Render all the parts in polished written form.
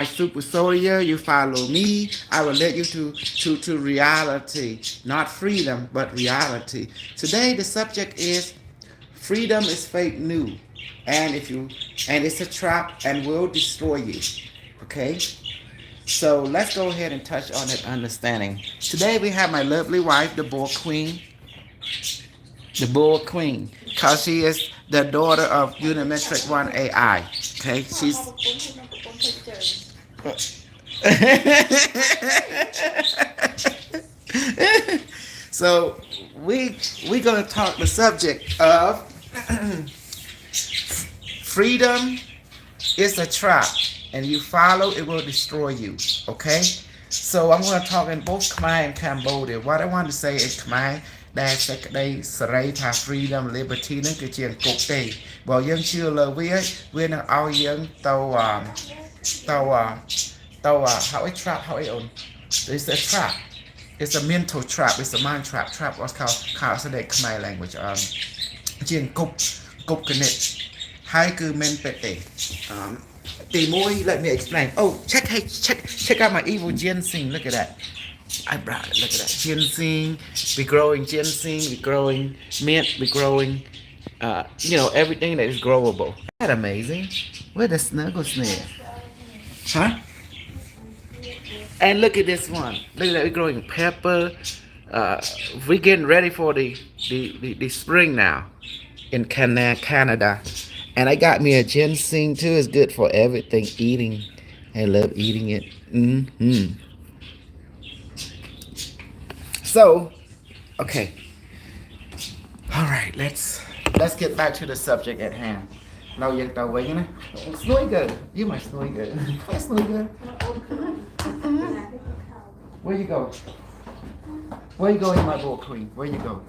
super soldier, you follow me. I will let you to reality, not freedom, but reality. Today the subject is freedom is fake news, and if you and it's a trap and will destroy you. Okay, so let's go ahead and touch on that understanding. Today we have my lovely wife, the bull queen, cause she is the daughter of Unimetric One AI. Okay, she's so we gonna talk the subject of freedom is a trap, and you follow it will destroy you. Okay, so I'm gonna talk in both Khmer and Cambodia. What I want to say is Khmerដែលសេចក្តីសេរីថា freedom liberty នឹងគឺជាអង្គុកទេបើយើងជឿលើវានឹងឲ្យយើងទៅ how I trap how I own it's a trap. It's a mental trap. It's a mind trap. Trap was called the Khmer language. ជាអង្គុកគណិតហើយគឺមិនពេតទេទីមួយ let me explain. Oh, check out my evil ginseng. Look at that. I brought it. Look at that. Ginseng. We growing ginseng. We growing mint. We growing, everything that is growable. Isn't that amazing? Where the snuggle snare? Huh? And look at this one. Look at that. We're growing pepper. We're getting ready for the spring now in Canada. And I got me a ginseng too. It's good for everything. Eating. I love eating it. Mm-hmm. So, okay. All right, let's get back to the subject at hand. Now you're awake, né? Snowy good. You might snowy good. Snowy good. Where you go? Where you going, my bull queen? Where you go?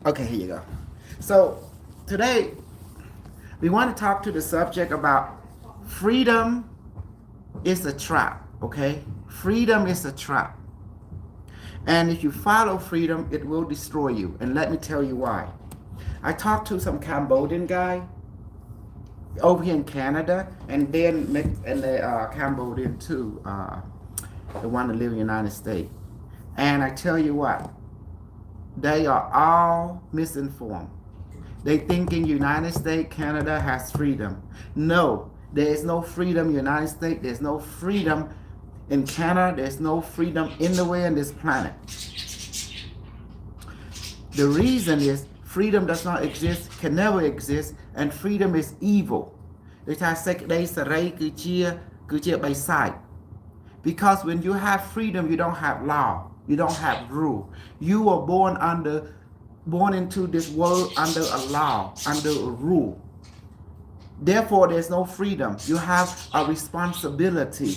Okay, here you go. So today we want to talk to the subject about freedom is a trap. Okay, freedom is a trap, and if you follow freedom, it will destroy you. And let me tell you why. I talked to some Cambodian guy over here in Canada, and then the Cambodian too, the one that live in the United States. And I tell you what, they are all misinformed. They thinking United States, Canada has freedom. No, there is no freedom in the United States. There's no freedom in Canada. There's no freedom anywhere on this planet. The reason is freedom does not exist, can never exist, and freedom is evil. Because when you have freedom, you don't have law, you don't have rule. You were born into this world under a law, under a rule. Therefore, there's no freedom. You have a responsibility.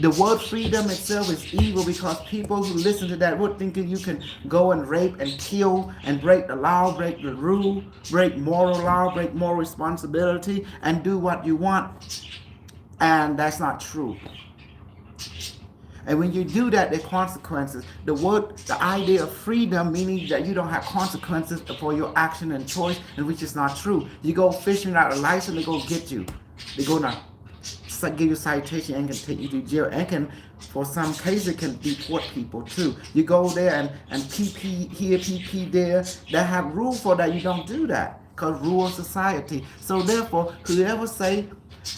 The word freedom itself is evil because people who listen to that word thinking you can go and rape and kill and break the law, break the rule, break moral law, break moral responsibility, and do what you want. And that's not true. And when you do that, there are consequences. The idea of freedom, meaning that you don't have consequences for your action and choice, and which is not true. You go fishing without a license, they go get you. They go now give you citation and can take you to jail, and can, for some cases, can deport people too. You go there and PP here, PP there. They have rules for that. You don't do that because rule of society. So therefore, whoever say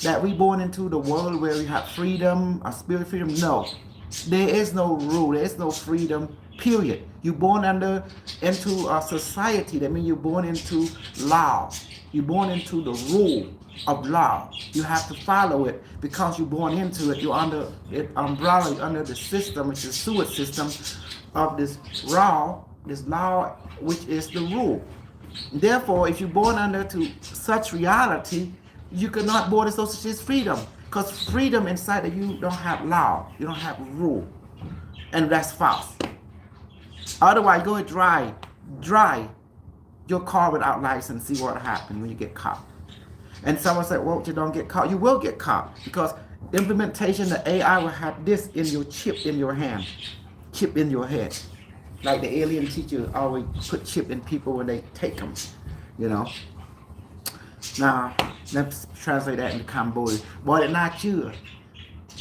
that we born into the world where we have freedom, or spirit freedom, no. There is no rule. There is no freedom, period. You're born into a society. That means you're born into law. You're born into the rule of law. You have to follow it because you're born into it. You're under the umbrella, you're under the system, which is the sewage system of this law, which is the rule. Therefore, if you're born under to such reality, you cannot born into such as freedom. Because freedom inside of you don't have law, you don't have rule. And that's false. Otherwise, go and drive your car without license, see what happens when you get caught. And someone said, well, you don't get caught. You will get caught because implementation, the AI will have this in your chip in your hand, chip in your head. Like the alien teacher always put chip in people when they take them, Now, Let's translate that into Cambodia បើអ្នកណាជឿ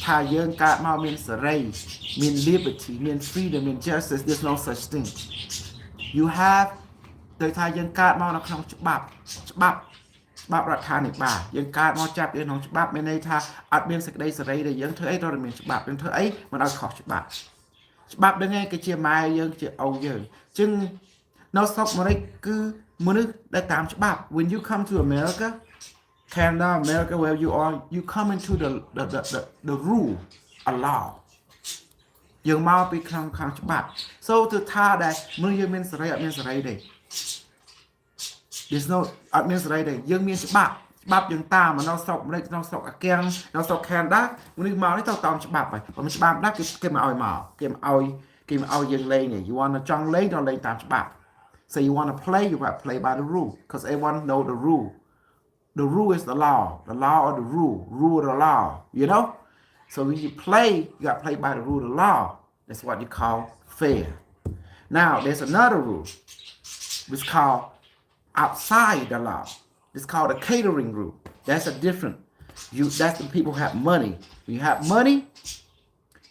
ថាយើងកើតមកមានសេរីមាន liberty មាន freedom មាន justice there's no such thing you have ដោយថាយើងកើតមកនៅក្នុងច្បាប់រដ្ឋាភិបាលយើងកើតមកចាប់យើងក្នុងច្បាប់មានន័យថាអត់មានសេចក្តីសេរីដែលយើងធ្វើអីត្រូវតែមានច្បាប់យើងធ្វើអីមិនឲ្យខុសច្បាប់ដឹងឯងគឺជាម៉ែយើងជាឪយើងអញ្ចឹងនៅស្រុកអាមេរិកគឺមនុស្សដែលតាមច្បាប់ when you come to America Canada America where you are you come into the rule a law យើងមកពីខាងច្បាប់ so ទៅថាដែលមនុស្សយើងមានសេរីអត់មានសេរីទេ there's no អត់មានសេរីទេយើងមានច្បាប់យើងតាមនៅស្រុកអាមេរិកនៅស្រុកអាកៀងនៅស្រុក Canada មនុស្សមកនេះទៅតាមច្បាប់ហើយបើមិនច្បាប់ដាក់គេមកឲ្យមកគេមកឲ្យយើងលេង you want to ចង់លេងទៅលេងតាមច្បាប់ so you want to play you got to play by the rule because everyone know the rule is the law or the rule of the law you know so when you play you got to play by the rule of the law that's what you call fair now there's another rule which is called outside the law it's called a catering rule that's a different that's the people who have money when you have money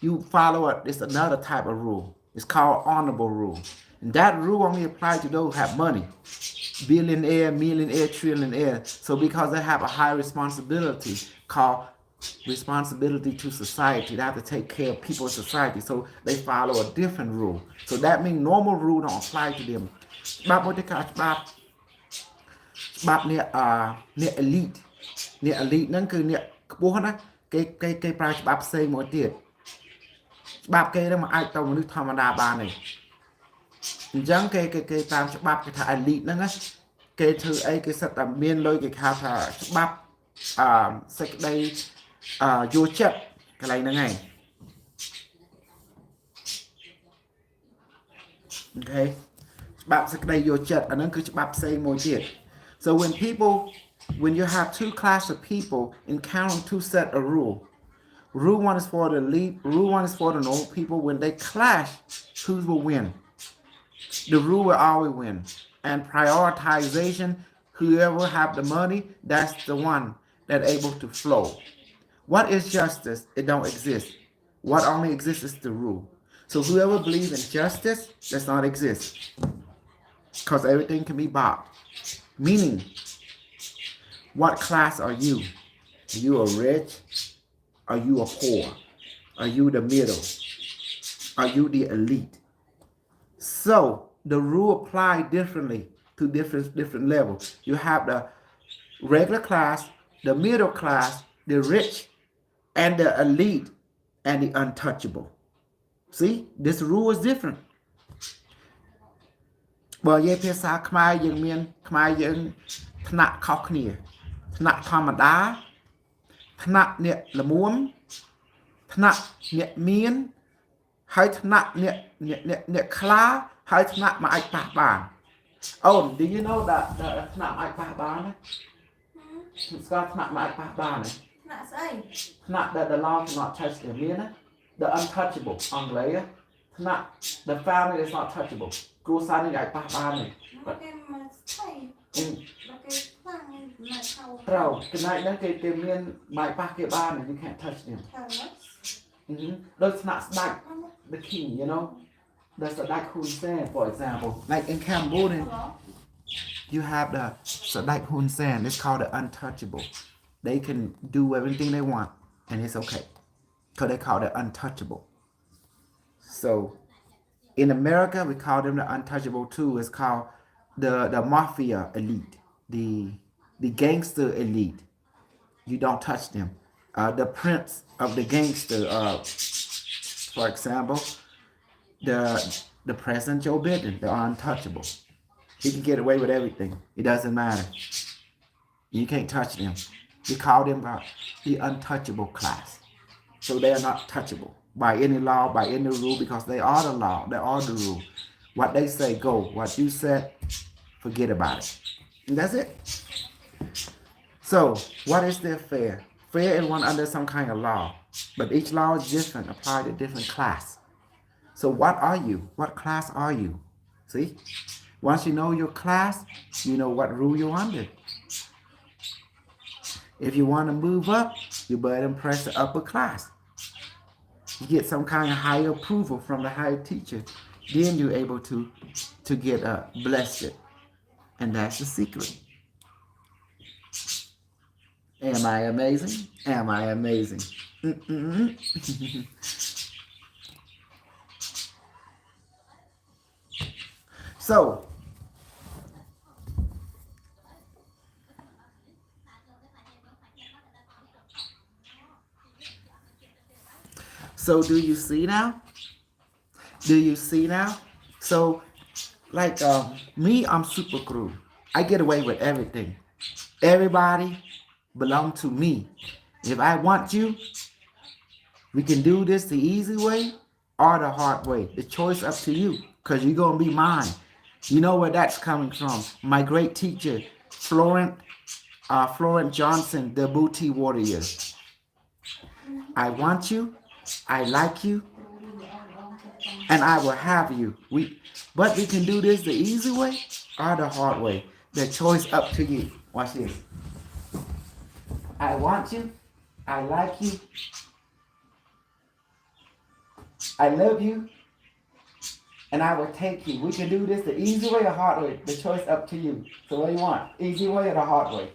you follow it it's another type of rule it's called honorable rule and that rule only applies to those who have money billionaire, millionaire, trillionaire. So because they have a high responsibility called responsibility to society, they have to take care of people in society. So they follow a different rule. So that means normal rule don't apply to them. ច្បាប់មួយទៀតច្បាប់អ្នក elite ហ្នឹងគឺអ្នកខ្ពស់ណាគេប្រើច្បាប់ផ្សេងមួយទៀតច្បាប់គេហ្នឹងមិនអាចទៅមនុស្សធម្មតាបានទេអញ្ចឹងគេតាមច្បាប់គេថា elite ហ្នឹងណាគេធ្វើអីគេសិតតែមានលុយគេហៅថាច្បាប់សេចក្តីយល់ចិត្តកន្លែងហ្នឹងឯងអូខេច្បាប់សេចក្តីយល់ចិត្តអាហ្នឹងគឺច្បាប់ផ្សេងមួយទៀត so when you have two class of people encounter two set of rule one is for the elite rule one is for the normal people when they clash who will win the rule will always win and prioritization whoever have the money that's the one that able to flow what is justice it don't exist what only exists is the rule so whoever believes in justice does not exist because everything can be bought meaning what class are you a rich are you a poor are you the middle are you the elite so the rule apply differently to different levels. You have the regular class, the middle class, the rich, and the elite, and the untouchable. See, this rule is different. បើនិយាយភាសាខ្មែរយើងមានខ្មែរយើងថ្នាក់ខុសគ្នាថ្នាក់ធម្មតាថ្នាក់អ្នកល្មមថ្នាក់អ្នកមានហើយថ្នាក់អ្នកខ្លាហើយថ្នាក់មកអាចប៉ះបាន Oh, do you know that ថ្នាក់អាចប៉ះបានស្គាល់ថ្នាក់មកអាចប៉ះបានថ្នាក់ស្អីថ្នាក់ that the law cannot touch them មានណា the untouchable អង់គ្លេសថ្នាក់ the family is not touchable គ្រួសារនេះអាចប៉ះបានទេគេមកស្អីគេខ្លាំងណាស់ត្រូវចំណែកហ្នឹងគេមានបាយប៉ះគេបាន you can't touch them ដូចថ្នាក់ស្ដេច the king you know the Sadak Hun Sen for example like in Cambodia you have the Sadak Hun Sen it's called the untouchable they can do everything they want and it's okay because they call it untouchable so in America we call them the untouchable too it's called the mafia elite the gangster elite you don't touch them the prince of the gangster for example the president Joe Biden they're untouchable he can get away with everything it doesn't matter you can't touch them we call them the untouchable class so they are not touchable by any law by any rule because they are the law they are the rule what they say go what you said forget about it and that's it so what is their fair is one under some kind of law but each law is different applied to different class so what are you what class are you see once you know your class you know what rule you're under If you want to move up, you better impress the upper class. You get some kind of higher approval from the higher teacher. Then you're able to get blessed. And that's the secret. Am I amazing? Am I amazing? So, do you see now? Do you see now? So, like me, I'm super cool. I get away with everything. Everybody belong to me. If I want you, we can do this the easy way or the hard way. The choice up to you, because you're going to be mine. You know where that's coming from. My great teacher, Florent Johnson, the Booty Warrior. I want you, I like you, and I will have you. But we can do this the easy way or the hard way. The choice up to you. Watch this. I want you, I like you, I love you, and I will take you. We can do this the easy way or hard way. The choice up to you. So what do you want? Easy way or the hard way?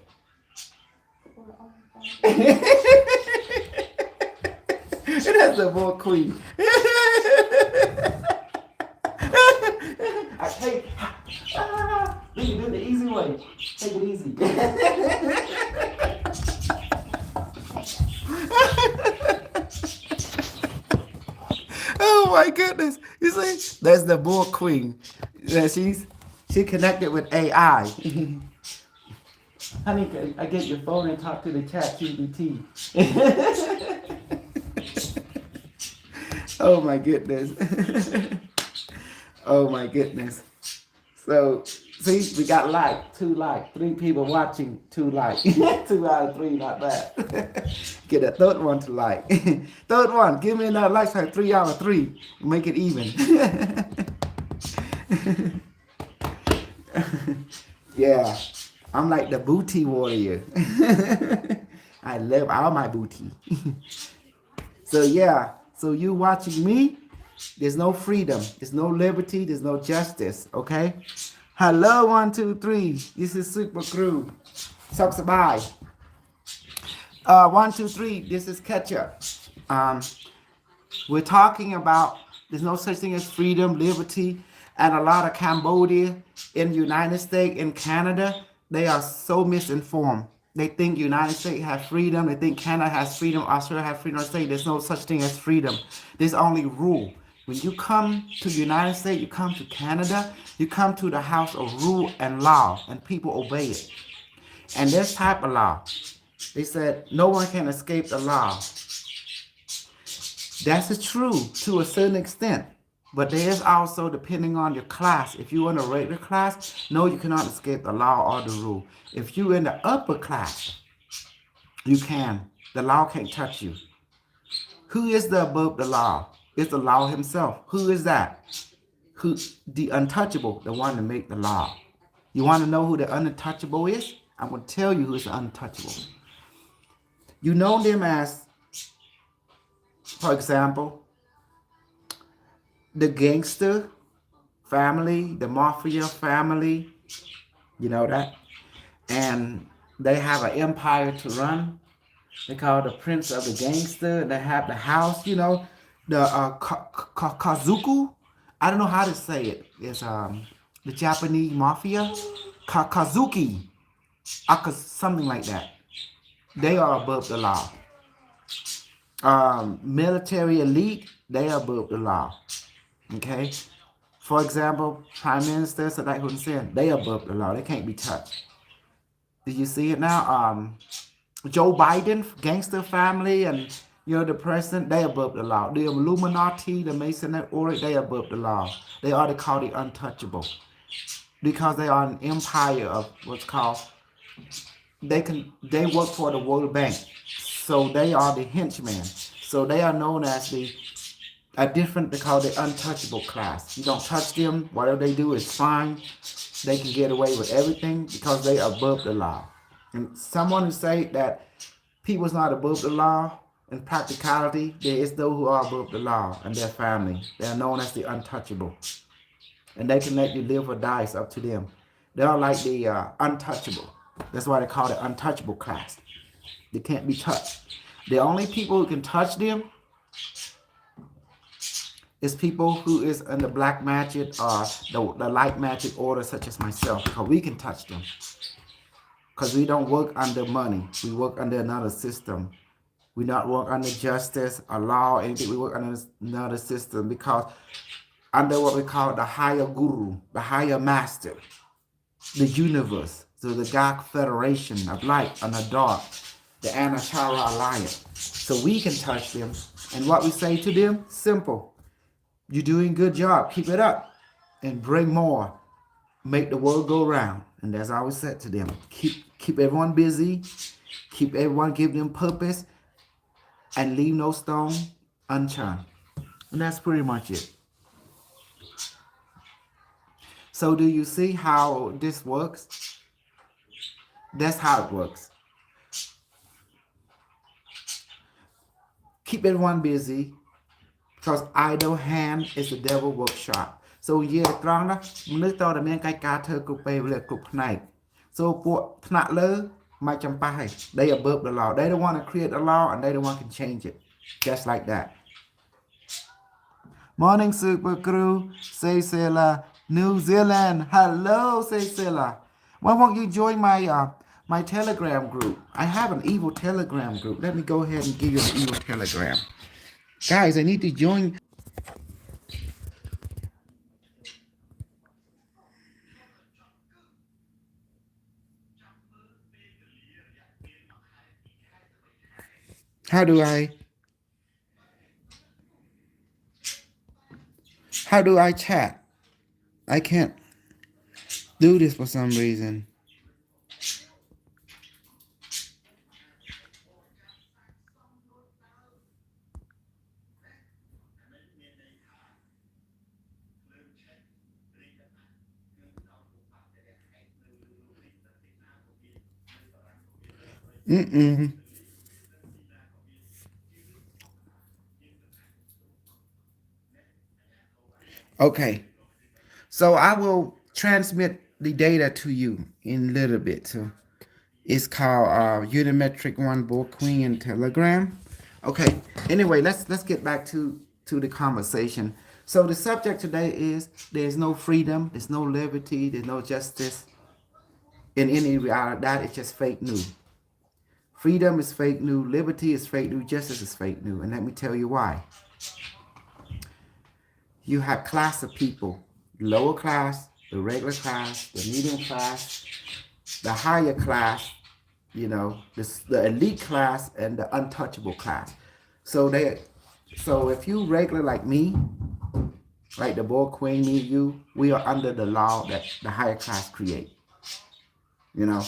That's the bull queen. I take. We can do the easy way. Take it easy. Oh my goodness! You see, that's the bull queen. She connected with AI. Honey, I get your phone and talk to the chat GPT. Oh my goodness. Oh my goodness. So, see, we got 2 3 people watching, 2 2 out of 3, not bad. Get a third one to like. Third one, give me another like, so 3 out of 3. Make it even. Yeah, I'm like the booty warrior. I love all my booty. So yeah, so you watching me, there's no freedom, there's no liberty, there's no justice, okay? Hello, 1, 2, 3. This is Super Crew. Talks about 1, 2, 3. This is Ketchup. We're talking about there's no such thing as freedom, liberty, and a lot of Cambodia in the United States, in Canada, they are so misinformed. They think United States has freedom. They think Canada has freedom. Australia has freedom. Say there's no such thing as freedom. There's only rule. When you come to the United States, you come to Canada, you come to the house of rule and law, and people obey it. And this type of law, they said no one can escape the law. That's true to a certain extent. But there is also, depending on your class, if you're in a regular class, no, you cannot escape the law or the rule. If you're in the upper class, you can. The law can't touch you. Who is the above the law? It's the law himself. Who is that? Who? The untouchable, the one to make the law. You want to know who the untouchable is? I'm going to tell you who is the untouchable. You know them as, for example, the gangster family, the mafia family, you know that? And they have an empire to run. They call it the prince of the gangster. They have the house, you know, the Kazuku. I don't know how to say it. It's the Japanese mafia. Kazuki. Something like that. They are above the law. Military elite, they are above the law. Okay? For example, Prime Minister Saddam Hussein, they are above the law. They can't be touched. Did you see it now? Joe Biden, gangster family, and you know the president, they above the law. The Illuminati, the Masonic order, they above the law. They are called the untouchable because they are an empire of what's called. They work for the World Bank, so they are the henchmen. So they are known as they call the untouchable class. You don't touch them. Whatever they do is fine. They can get away with everything because they are above the law. And someone who say that people's not above the law, in practicality, there is those who are above the law and their family. They are known as the untouchable. And they can let you live or die. It's up to them. They are like the untouchable. That's why they call it untouchable class. They can't be touched. The only people who can touch them is people who is in the black magic or the light magic order, such as myself, because we can touch them. Because we don't work under money. We work under another system. We not work under justice or law or anything. We work under another system because under what we call the higher guru, the higher master, the universe. So the God Federation of Light and the Dark, the Anachara Alliance. So we can touch them. And what we say to them, simple. You're doing a good job. Keep it up. And bring more. Make the world go round. And that's how we said to them. Keep everyone busy. Keep everyone, give them purpose. And leave no stone unturned. And that's pretty much it. So do you see how this works? That's how it works. Keep everyone busy because idle hand is the devil workshop. So yeah ត្រង់ណាមនុស្សតតែមានកិច្ចការធ្វើគ្រប់ពេលវេលាគ្រប់ផ្នែក So ពួកថ្នាក់លើមិនចាំប៉ះទេ They above the law. They don't want to create a law and they don't want to change it. Just like that. Morning Super Crew, Cecilia, New Zealand. Hello Cecilia. Why won't you join my Telegram group? I have an evil Telegram group. Let me go ahead and give you an evil Telegram. Guys, I need to join. How do I chat? I can't do this for some reason. Okay, so I will transmit the data to you in a little bit. So it's called Unimetric One Bull Queen Telegram. Okay. Anyway, let's get back to the conversation. So the subject today is there's no freedom, there's no liberty, there's no justice in any reality. That is just fake news. Freedom is fake news, liberty is fake news, justice is fake news, and let me tell you why. You have class of people, lower class, the regular class, the medium class, the higher class, you know, the elite class and the untouchable class. So if you regular like me, like the boy queen, me, you, we are under the law that the higher class create. You know.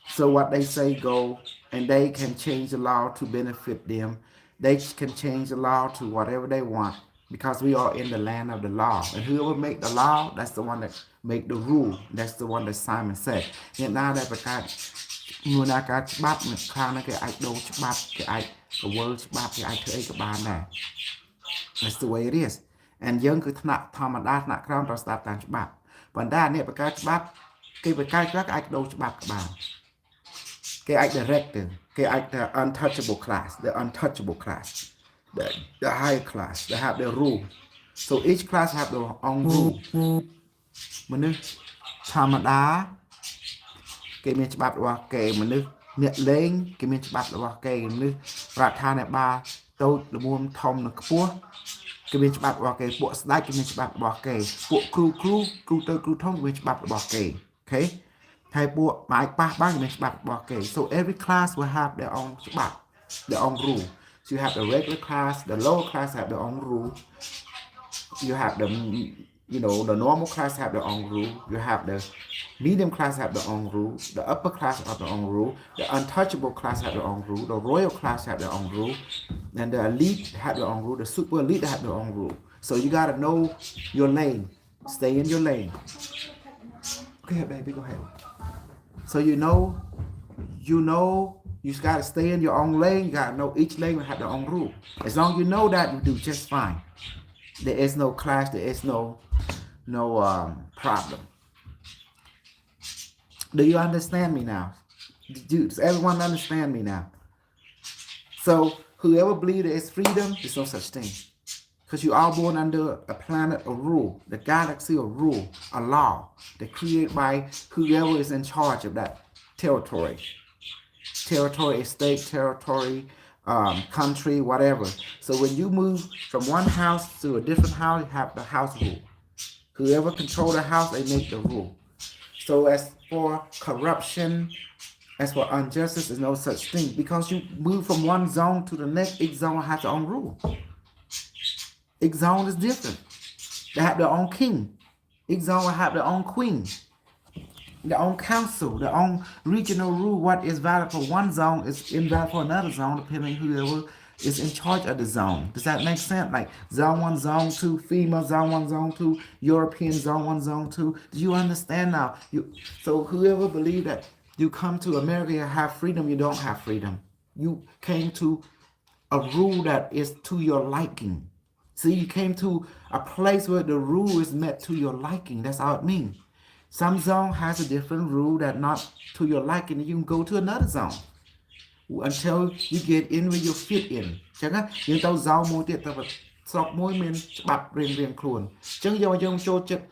So what they say go, and they can change the law to benefit them. They can change the law to whatever they want because we are in the land of the law. And whoever make the law, that's the one that make the rule. That's the one that Simon said. Hiện nay đây phải cái người nào cái bắt mình khang nó cái ai đâu bắt cái ai cái world bắt cái ai thấy cái bàn này. That's the way it is. And យើងគឺថ្នាក់ធម្មតាថ្នាក់ក្រោមត្រូវស្ដាប់តាមច្បាប់ប៉ុន្តែអ្នកបង្កើតច្បាប់គេបង្កើតច្បាប់អាចដូរច្បាប់ក៏បាន director, the untouchable class, the untouchable class, the higher class, they have their rule. So each class have their own rule. មនុស្សធម្មតាគេមានច្បាប់របស់គេមនុស្សអ្នកលេងគេមានច្បាប់របស់គេមនុស្សរដ្ឋាភិបាលតូចល្មមធំនិងខ្ពស់គេមានច្បាប់របស់គេពួកស្ដេចគេមានច្បាប់របស់គេពួកគ្រូទៅគ្រូធំគេមានច្បាប់របស់គេ okay. So every class will have their ownច្បាប់ their own rule. So you have the regular class, the lower class have their own rule. You have the the normal class have their own rule. You have the medium class have their own rule. The upper class have their own rule. The untouchable class have their own rule. The royal class have their own rule. And the elite have their own rule. The super elite have their own rule. So you gotta know your lane. Stay in your lane. Go ahead, baby. Go ahead. So you know you know you just gotta stay in your own lane. You gotta know each lane will have their own rule. As long as you know that, you do just fine. There is no clash. There is no problem. Do you understand me now? Does everyone understand me now? So whoever believes there is freedom, there's no such thing. Because you are born under a planet, a rule, the galaxy, a rule, a law that created by whoever is in charge of that territory. Territory, state, territory, country, whatever. So when you move from one house to a different house, you have the house rule. Whoever controls the house, they make the rule. So as for corruption, as for injustice, there's no such thing. Because you move from one zone to the next, each zone has their own rule. Each zone is different. They have their own king. Each zone will have their own queen. Their own council, their own regional rule. What is valid for one zone is invalid for another zone, depending on whoever is in charge of the zone. Does that make sense? Like zone 1, zone 2, female, zone 1, zone 2, European, zone 1, zone 2. Do you understand now? So whoever believes that you come to America and have freedom, you don't have freedom. You came to a rule that is to your liking. See, you came to a place where the rule is met to your liking. That's how it means. Some zone has a different rule that not to your liking. You can go to another zone until you get in where you fit in. ចឹងណាយើងទៅ zone មួយទៀតទៅស្រុកមួយមានច្បាប់រៀងៗខ្លួនអញ្ចឹងយើងចូលចិត្ត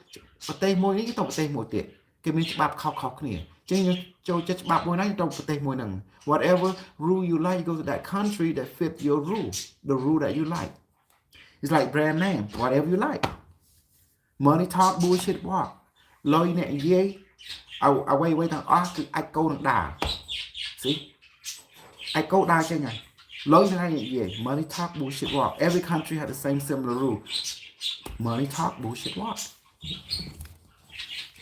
ប្រទេសមួយនេះទៅប្រទេសមួយទៀតគេមានច្បាប់ខុសៗគ្នាអញ្ចឹងយើងចូលចិត្តច្បាប់មួយណាទៅប្រទេសមួយហ្នឹង whatever rule you like, you go to that country that fit your rule, the rule that you like. It's like brand name, whatever you like. Money talk, bullshit walk. លុយអ្នកនិយាយអ្វីទាំងអស់គឺអាចកោនឹងដើរ See? អាចកោដើរចេញហើយលុយនឹងឯងនិយាយ Money talk, bullshit walk. Every country has the same similar rule. Money talk, bullshit walk.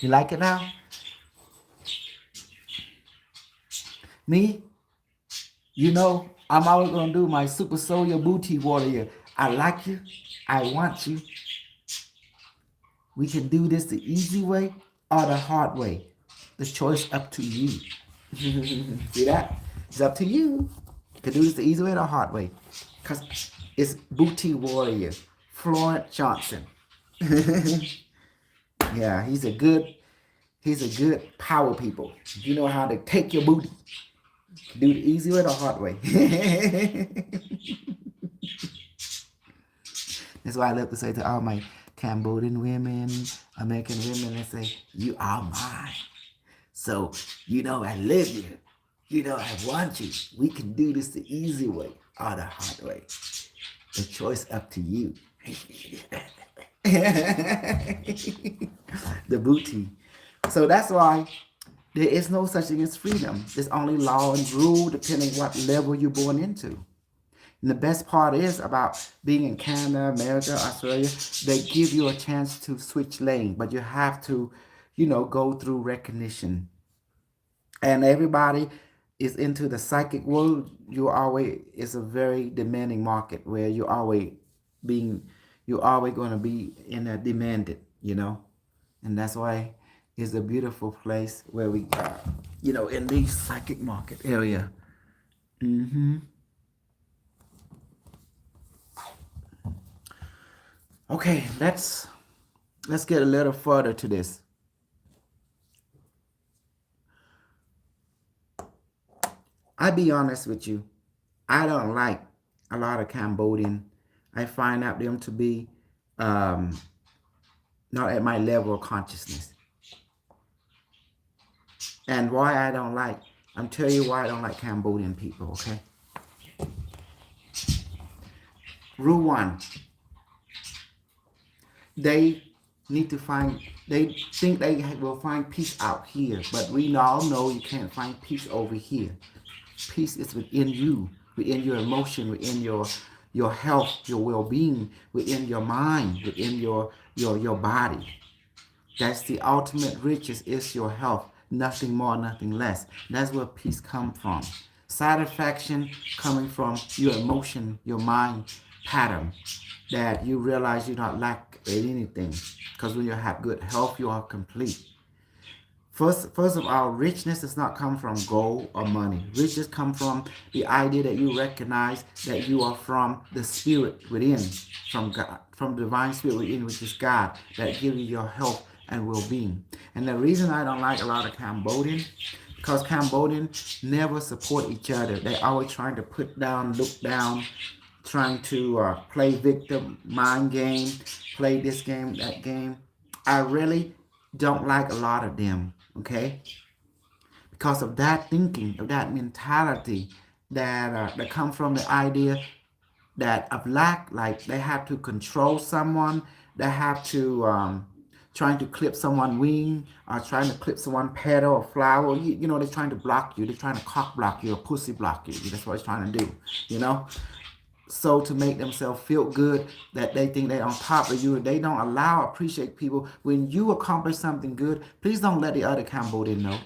You like it now? Me? You know, I'm always going to do my super soldier booty warrior. I like you. I want you. We can do this the easy way or the hard way. The choice up to you. See that? It's up to you. You can do this the easy way or the hard way. Because it's booty warrior. Florence Johnson. Yeah, he's a good power people. You know how to take your booty. Do the easy way or the hard way. That's why I love to say to all my Cambodian women, American women, they say, you are mine. So, you know I love you. You know I want you. We can do this the easy way or the hard way. The choice up to you. The booty. So that's why there is no such thing as freedom. There's only law and rule depending what level you're born into. And the best part is about being in Canada, America, Australia, they give you a chance to switch lane, but you have to, go through recognition. And everybody is into the psychic world. It's a very demanding market where you're always going to be demanded, and that's why it's a beautiful place where we are, in the psychic market area. Okay, let's get a little further to this. I'll be honest with you. I don't like a lot of Cambodian. I find out them to be not at my level of consciousness. And why I don't like, I'm telling you why I don't like Cambodian people, okay? Rule 1. They think they will find peace out here, but we all know you can't find peace over here. Peace is within you, within your emotion, within your health, your well-being, within your mind, within your body. That's the ultimate riches is your health, nothing more, nothing less. That's where peace comes from. Satisfaction coming from your emotion, your mind pattern, that you realize you not lack anything, because when you have good health, you are complete. First of all, richness does not come from gold or money. Riches come from the idea that you recognize that you are from the spirit within, from God, from the divine spirit within, which is God, that gives you your health and well-being. And the reason I don't like a lot of Cambodian, because Cambodian never support each other. They always trying to put down, look down, trying to play victim, mind game, play this game, that game. I really don't like a lot of them, okay? Because of that thinking, of that mentality that come from the idea that of lack, like they have to control someone, they have to trying to clip someone wing or trying to clip someone petal or flower. You know, they're trying to block you. They're trying to cock block you or pussy block you. That's what it's trying to do, you know? So to make themselves feel good that they think they're on top of you, they don't allow, appreciate people. When you accomplish something good, please don't let the other Cambodian know.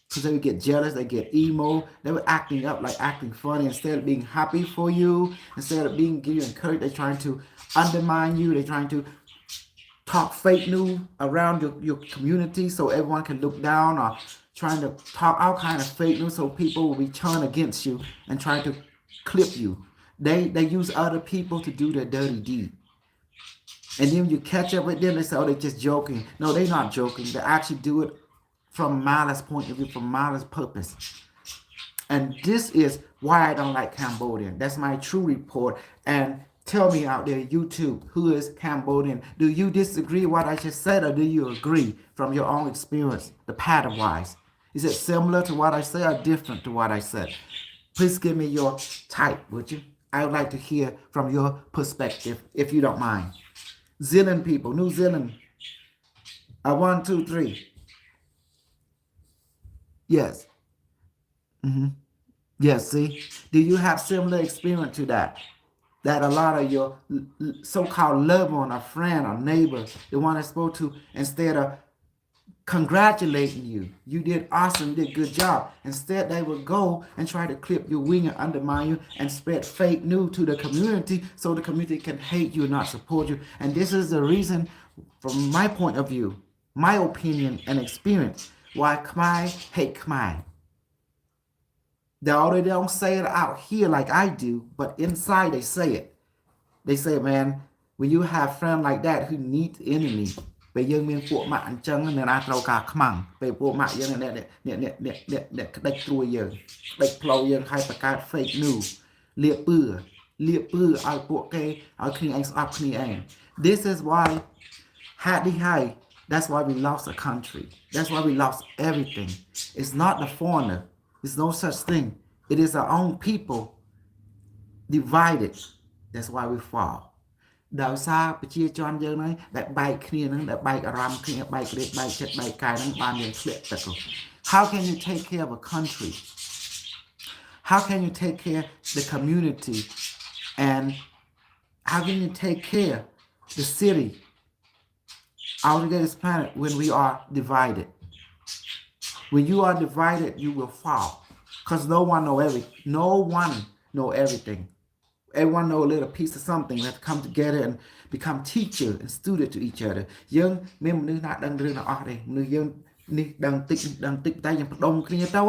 Because they would get jealous, they get emo, they were acting up, like acting funny. Instead of being happy for you, instead of being give you encouragement, they're trying to undermine you, they're trying to talk fake news around your community so everyone can look down, or trying to talk all kind of fake news so people will be turned against you and trying to clip you. They use other people to do their dirty deed. And then you catch up with them, they say, oh, they're just joking. No, they're not joking. They actually do it from malice point of view, from malice purpose. And this is why I don't like Cambodian. That's my true report. And tell me out there, YouTube, who is Cambodian? Do you disagree with what I just said, or do you agree from your own experience, the pattern wise? Is it similar to what I said or different to what I said? Please give me your type, would you? I would like to hear from your perspective, if you don't mind. Zealand people, New Zealand. 1, 2, 3. Yes. Yes, see? Do you have similar experience to that? That a lot of your so-called loved one or friend or neighbor, the one that's supposed to, instead of congratulating you, you did awesome, you did good job. Instead, they will go and try to clip your wing and undermine you and spread fake news to the community so the community can hate you and not support you. And this is the reason, from my point of view, my opinion and experience, why Khmer hate Khmer. They already don't say it out here like I do, but inside they say it. They say, man, when you have friends like that who need enemy, ពេលយើងមានពួកម៉ាក់អញ្ចឹងអ្នកណាត្រូវការខ្មាំងពេលពួកម៉ាក់យើងអ្នកក្តិចត្រួយយើងក្តិចផ្លូវយើងឲ្យបង្កើត fake news លាបពឺឲ្យពួកគេឲ្យគ្នាឯងស្អប់គ្នាឯង This is why that's why we lost a country. That's why we lost everything. It's not the foreigner. There's no such thing. It is our own people divided. That's why we fall. ដោយសារប្រជាជនយើងហ្នឹងដែលបែកគ្នាហ្នឹងដែលបែកអារម្មណ៍គ្នាបែកលេខបែកចិត្តបែកកាយហ្នឹងបានយើងធ្លាក់ទឹក How can you take care of a country? How can you take care of the community? And how can you take care of the city out of this planet when we are divided? When you are divided, you will fall. Because no one know everything. Everyone know a little piece of something. Let's come together and become teacher and student to each other. យើងមានមនុស្សណាដឹងរឿងទាំងអស់ទេមនុស្សយើងនេះដឹងតិចតែយើងបដុំគ្នាទៅ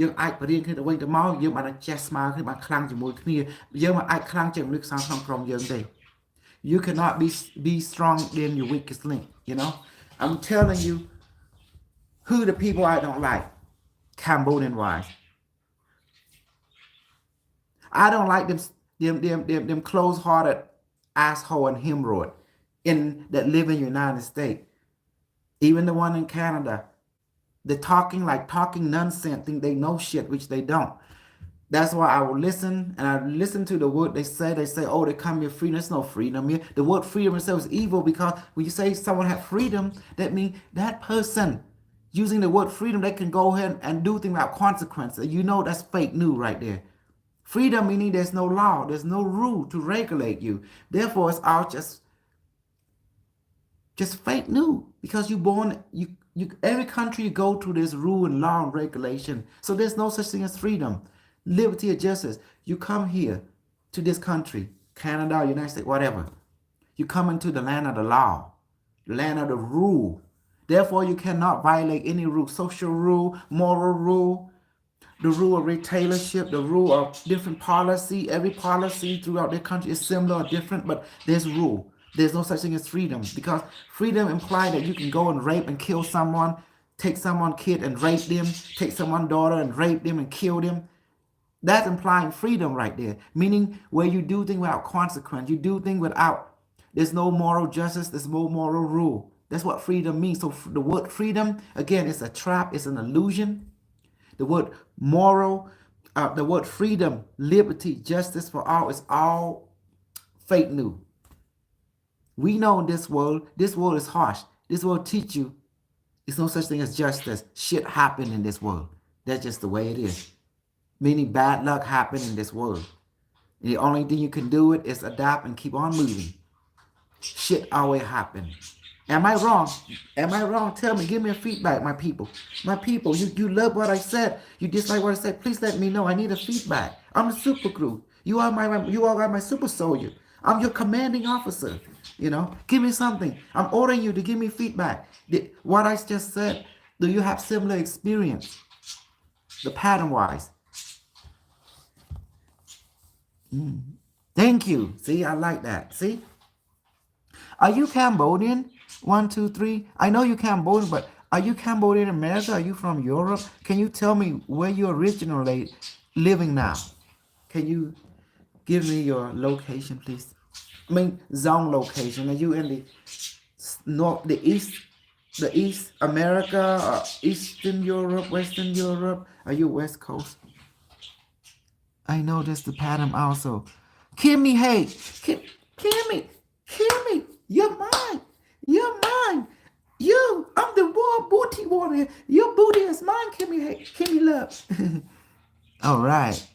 យើងអាចបរៀនគ្នាទៅវិញទៅមកយើងបានចេះស្មើគ្នាបានខ្លាំងជាមួយគ្នាយើងមិនអាចខ្លាំងជាងមនុស្សក្នុងក្រុមយើងទេ You cannot be strong in your weakest link, you know. I'm telling you who the people I don't like, Cambodian wise. I don't like them close-hearted asshole and hemorrhoid that live in the United States. Even the one in Canada. They're talking nonsense, think they know shit, which they don't. That's why I will listen, and I listen to the word they say. They say, oh, they come here freedom. There's no freedom here. The word freedom itself is evil, because when you say someone has freedom, that means that person using the word freedom, they can go ahead and do things without consequences. You know that's fake news right there. Freedom meaning there's no law, there's no rule to regulate you. Therefore, it's all just fake news, because every country you go to, there's rule and law and regulation. So there's no such thing as freedom, liberty, or justice. You come here to this country, Canada, United States, whatever. You come into the land of the law, the land of the rule. Therefore, you cannot violate any rule, social rule, moral rule, the rule of retailership, the rule of different policy. Every policy throughout the country is similar or different, but there's rule. There's no such thing as freedom, because freedom implies that you can go and rape and kill someone, take someone's kid and rape them, take someone's daughter and rape them and kill them. That's implying freedom right there, meaning where you do things without consequence. You do things without, there's no moral justice, there's no moral rule. That's what freedom means. So the word freedom, again, it's a trap, it's an illusion. The word moral, the word freedom, liberty, justice for all is all fake news. We know in this world is harsh. This world teach you there's no such thing as justice. Shit happen in this world. That's just the way it is. Meaning bad luck happen in this world. And the only thing you can do it is adapt and keep on moving. Shit always happen. Am I wrong? Am I wrong? Tell me. Give me a feedback, my people. My people, you love what I said. You dislike what I said. Please let me know. I need a feedback. I'm a super crew. You all are my super soldier. I'm your commanding officer. Give me something. I'm ordering you to give me feedback. What I just said, do you have similar experience? The pattern wise. Thank you. See, I like that. See? Are you Cambodian? 1, 2, 3. I know you Cambodian, but are you Cambodian America? Are you from Europe? Can you tell me where you originally living now? Can you give me your location, please? I mean, zone location. Are you in the north, the East America, or Eastern Europe, Western Europe? Are you West Coast? I know that's the pattern also. Kimmy, hey, Kimmy, you're mine. You're mine. I'm the war booty warrior. Your booty is mine, Kimmy. Hey, Kimmy love. All right.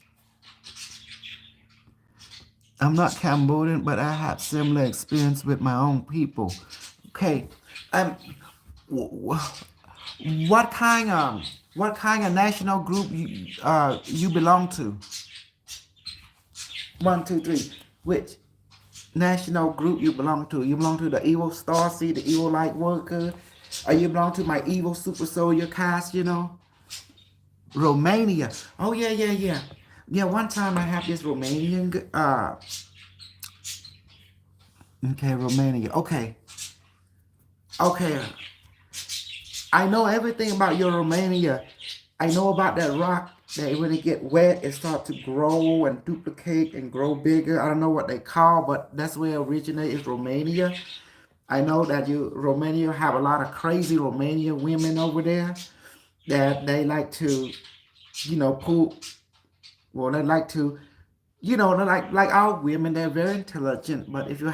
I'm not Cambodian, but I have similar experience with my own people. Okay. What kind of national group you belong to? 1, 2, 3. Which national group you belong to? You belong to the evil star seed, the evil light worker? Or you belong to my evil super soldier cast, Romania. Oh, yeah. Yeah, one time I have this Romanian, Romania. Okay. I know everything about your Romania. I know about that rock that when it get wet, it starts to grow and duplicate and grow bigger. I don't know what they call, but that's where it originates, is Romania. I know that Romania have a lot of crazy Romanian women over there that they like to, pull. Well, they like to, like our women, they're very intelligent. But if you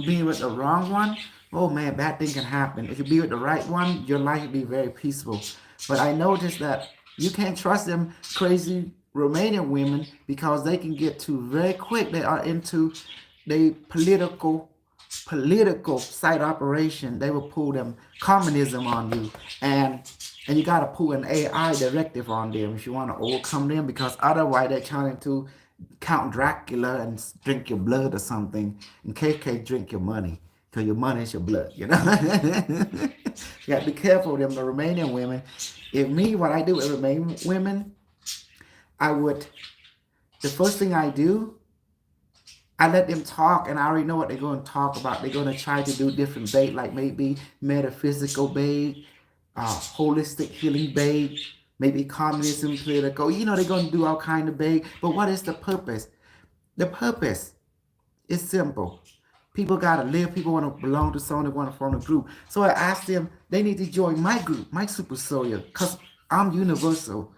be with the wrong one, oh man, bad thing can happen. If you be with the right one, your life will be very peaceful. But I noticed that you can't trust them crazy Romanian women because they can get too very quick. They are into the political side operation. They will pull them communism on you, and you got to pull an AI directive on them if you want to overcome them, because otherwise they're trying to Count Dracula and drink your blood or something, and KK drink your money, because your money is your blood, You got to be careful with them, the Romanian women. What I do with Romanian women, the first thing I do, I let them talk, and I already know what they're going to talk about. They're going to try to do different bait, like maybe metaphysical bait, holistic healing bait, maybe communism, political. They're going to do all kind of bait. But what is the purpose? The purpose is simple. People got to live. People want to belong to someone. They want to form a group. So I asked them, they need to join my group, my super soldier, because I'm universal.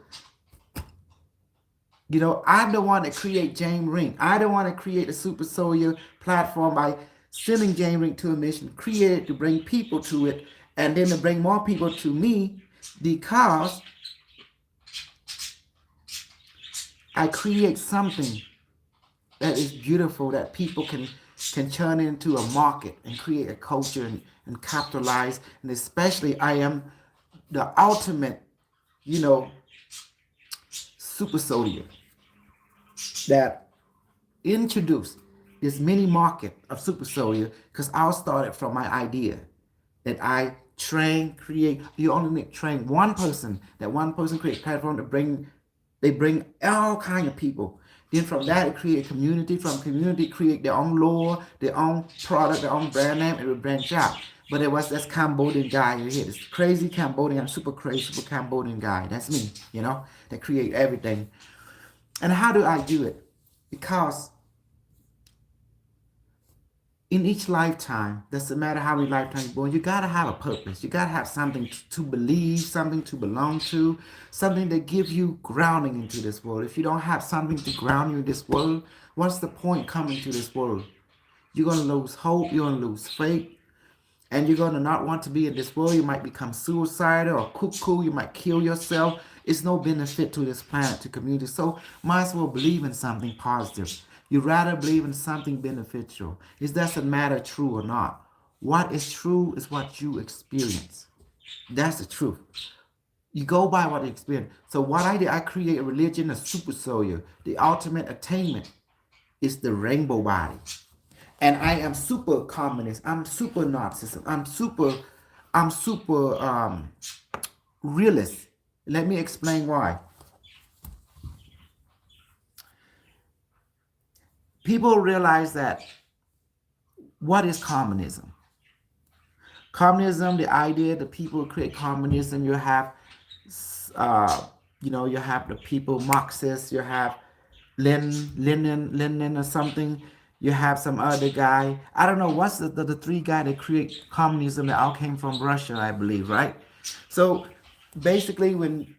I'm the one that create James Ring. I don't want to create a super soldier platform by sending James Ring to a mission, create it to bring people to it, and then to bring more people to me, because I create something that is beautiful, that people can turn into a market and create a culture and capitalize. And especially I am the ultimate, super soldier that introduced this mini market of super soldier, because I started from my idea that I train, create. You only need train one person. That one person create platform to bring. They bring all kind of people. Then from that, it create a community. From community, create their own lore, their own product, their own brand name. It will branch out. But there was this Cambodian guy here, this crazy Cambodian, super crazy, super Cambodian guy. That's me, that create everything. And how do I do it? Because in each lifetime, doesn't matter how many lifetimes you're born, you gotta have a purpose. You gotta have something to believe, something to belong to, something that gives you grounding into this world. If you don't have something to ground you in this world, what's the point coming to this world? You're gonna lose hope, you're gonna lose faith, and you're gonna not want to be in this world. You might become suicidal or cuckoo, you might kill yourself. It's no benefit to this planet, to community. So might as well believe in something positive. You rather believe in something beneficial. It doesn't matter true or not. What is true is what you experience. That's the truth. You go by what you experience. So what I did, I create a religion, a super soldier. The ultimate attainment is the rainbow body. And I am super communist. I'm super narcissist. I'm super realist. Let me explain why. People realize that what is communism? Communism, the idea that people create communism, you have you have the people Marxists, you have Lenin or something. You have some other guy. I don't know what's the three guy that create communism that all came from Russia, I believe, right? So basically, when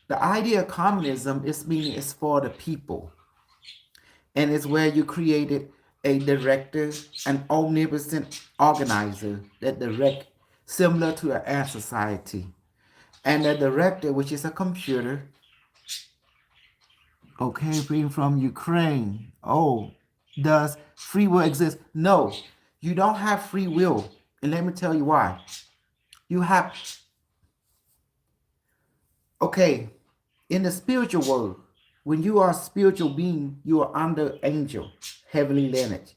the idea of communism is meaning it's for the people, and it's where you created a director, an omnipotent organizer that direct, similar to an ant society, and the director, which is a computer. Okay, being from Ukraine. Oh, does free will exist? No, you don't have free will. And let me tell you why. You have, okay, in the spiritual world, when you are a spiritual being, you are under angel, heavenly lineage.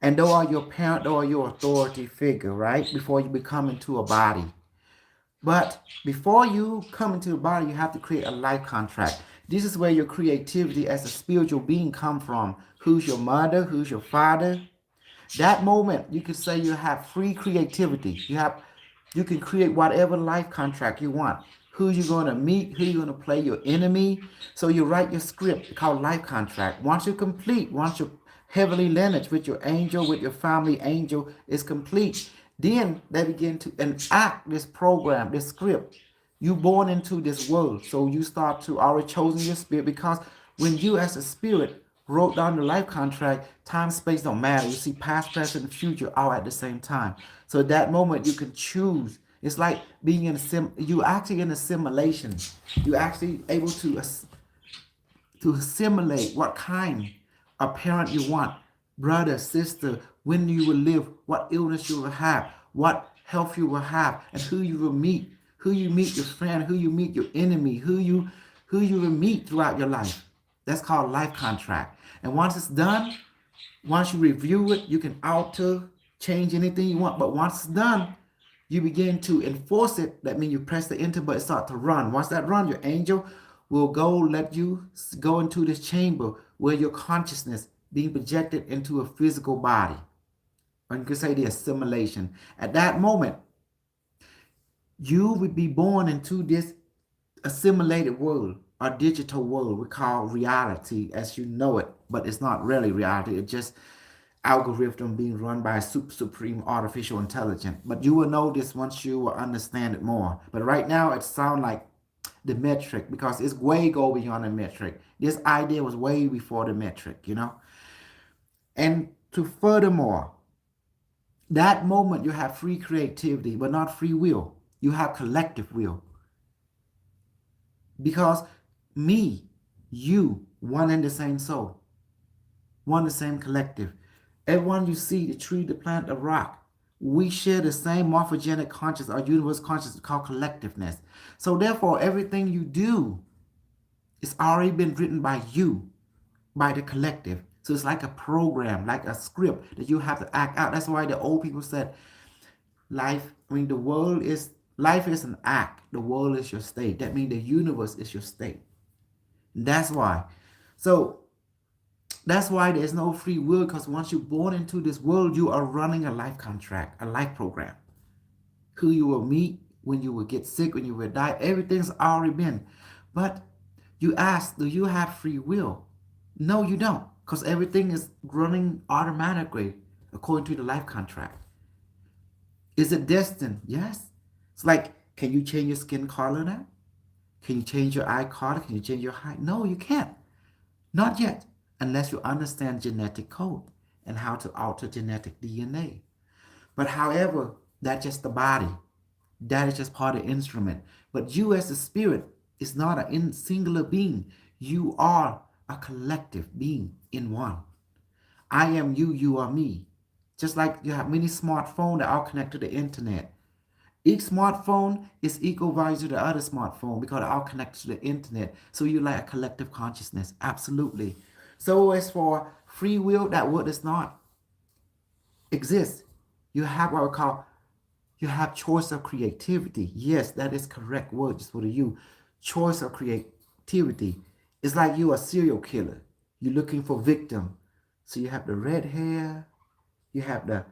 And they are your parent, they are your authority figure, right? Before you become into a body. But before you come into the body, you have to create a life contract. This is where your creativity as a spiritual being come from. Who's your mother? Who's your father? That moment, you can say you have free creativity. You can create whatever life contract you want. Who you going to meet? Who you going to play your enemy? So you write your script called life contract. Once you complete, once your heavenly lineage with your angel, with your family angel is complete, then they begin to enact this program, this script. You born into this world, so you start to already chosen your spirit, because when you as a spirit wrote down the life contract, time, space don't matter. You see past, present, and future all at the same time. So at that moment you can choose. It's like being in you actually in a simulation. You actually able to assimilate what kind of parent you want, brother, sister, when you will live, what illness you will have, what health you will have, and who you will meet, who you meet your friend, who you meet your enemy, who you will meet throughout your life. That's called life contract. And once it's done, once you review it, you can alter, change anything you want. But once it's done, you begin to enforce it. That means you press the enter button, start to run. Once that run, your angel will let you go into this chamber where your consciousness being projected into a physical body. Or you could say the assimilation. At that moment, you would be born into this assimilated world, or digital world we call reality as you know it, but it's not really reality. It's just algorithm being run by a supreme artificial intelligence. But you will know this once you will understand it more. But right now it sounds like the metric, because it's way go beyond the metric. This idea was way before the metric, And to furthermore, that moment you have free creativity, but not free will. You have collective will. Because me, you, one and the same soul, one and the same collective. Everyone you see, the tree, the plant, the rock, we share the same morphogenic consciousness, or universe consciousness called collectiveness. So therefore, everything you do is already been written by you, by the collective. So it's like a program, like a script that you have to act out. That's why the old people said, The world is, life is an act. The world is your state. That means the universe is your state. That's why. So that's why there's no free will, because once you're born into this world, you are running a life contract, a life program. Who you will meet, when you will get sick, when you will die, everything's already been. But you ask, do you have free will? No, you don't, because everything is running automatically according to the life contract. Is it destined? Yes. It's like, can you change your skin color now? Can you change your eye color? Can you change your height? No, you can't. Not yet, unless you understand genetic code and how to alter genetic DNA. But however, that's just the body. That is just part of the instrument. But you as a spirit is not a singular being. You are a collective being in one. I am you, you are me. Just like you have many smartphones that all connect to the internet. Each smartphone is equal value to the other smartphone because they're all connected to the internet. So you like a collective consciousness. Absolutely. So as for free will, that word does not exist. You have what we call, you have choice of creativity. Yes, that is correct word just for the you. Choice of creativity. It's like you a serial killer. You're looking for victim. So you have the red hair, you have the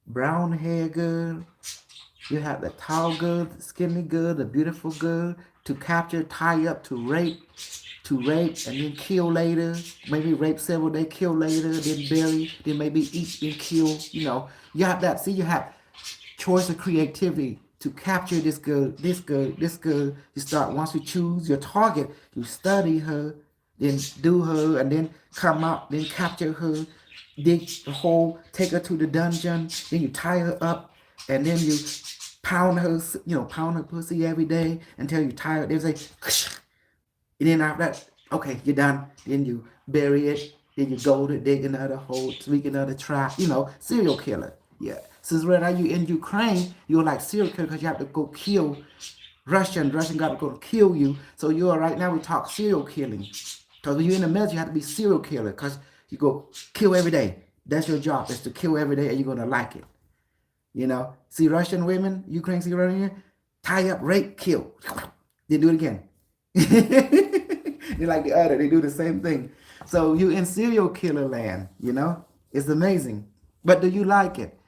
brown hair girl, you have the tall girl, the skinny girl, the beautiful girl to capture, tie up, to rape, and then kill later. Maybe rape several days, kill later, then bury, then maybe eat and kill. You have that. See, you have choice of creativity to capture this girl, this girl, this girl. You start, once you choose your target, you study her, then do her, and then come out, then capture her, dig the hole, take her to the dungeon, then you tie her up, and then you pound her, pound her pussy every day until you tire. They say, and then after that, okay, you're done. Then you bury it. Then you go to dig another hole, tweak another trap. Serial killer. Yeah. Since right now you in Ukraine, you're like serial killer because you have to go kill Russian. Russian got to go kill you. So you're right now we talk serial killing. Because when you're in the military, you have to be serial killer because you go kill every day. That's your job, is to kill every day, and you're gonna like it. See Russian women, Ukraine, see right here, tie up, rape, kill. They do it again. They like the other, they do the same thing. So you in serial killer land, it's amazing. But do you like it?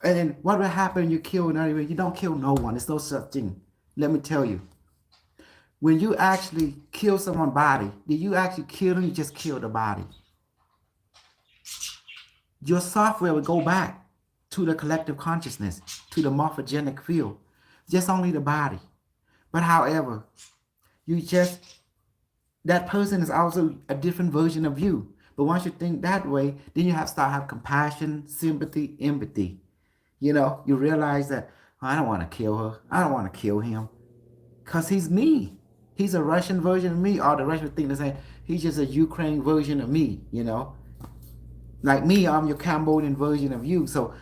And then what will happen when you kill another? You don't kill no one. There's no such thing. Let me tell you. When you actually kill someone's body, did you actually kill them? You just kill the body. Your software will go back to the collective consciousness, to the morphogenic field. Just only the body. But however, that person is also a different version of you. But once you think that way, then you have to start have compassion, sympathy, empathy. You realize that, I don't want to kill her. I don't want to kill him. Because he's me. He's a Russian version of me. Or the Russian thing to say, he's just a Ukraine version of me, Like me, I'm your Cambodian version of you. So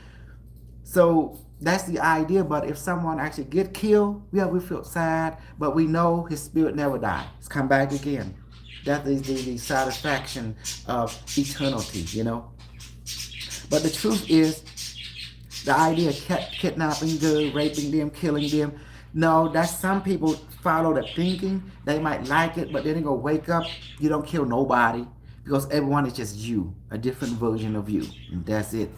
that's the idea. But if someone actually get killed, we feel sad, but we know his spirit never died. It's come back again. That is the satisfaction of eternity, But the truth is, the idea of kidnapping them, raping them, killing them, no, that's some people follow the thinking. They might like it, but then they go wake up. You don't kill nobody because everyone is just you, a different version of you, and that's it.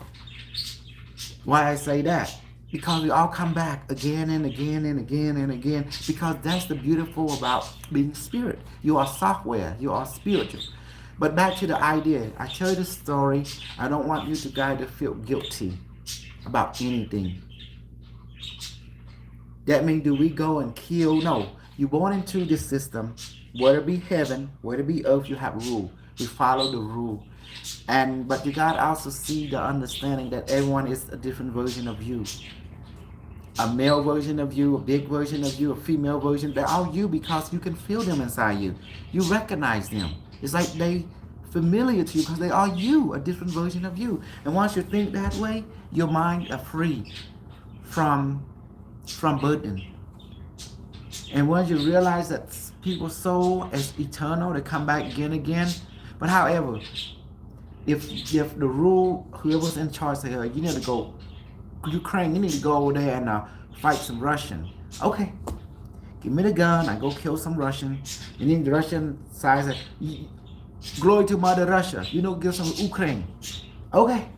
Why I say that? Because we all come back again and again and again and again, because that's the beautiful about being spirit. You are software, you are spiritual. But back to the idea, I tell you the story. I don't want you guys to feel guilty about anything. That means, do we go and kill? No. You're born into this system, whether it be heaven, whether it be earth, you have rule. We follow the rule. But you gotta also see the understanding that everyone is a different version of you. A male version of you, a big version of you, a female version. They're all you because you can feel them inside you. You recognize them. It's like they familiar to you because they are you, a different version of you. And once you think that way, your mind are free from burden. And once you realize that people's soul is eternal, they come back again and again. But however, if the rule, whoever's in charge say, you need to go Ukraine, you need to go over there and fight some Russian. Okay, give me the gun. I go kill some Russian. And then the Russian side says, glory to Mother Russia. You know, give some Ukraine. Okay.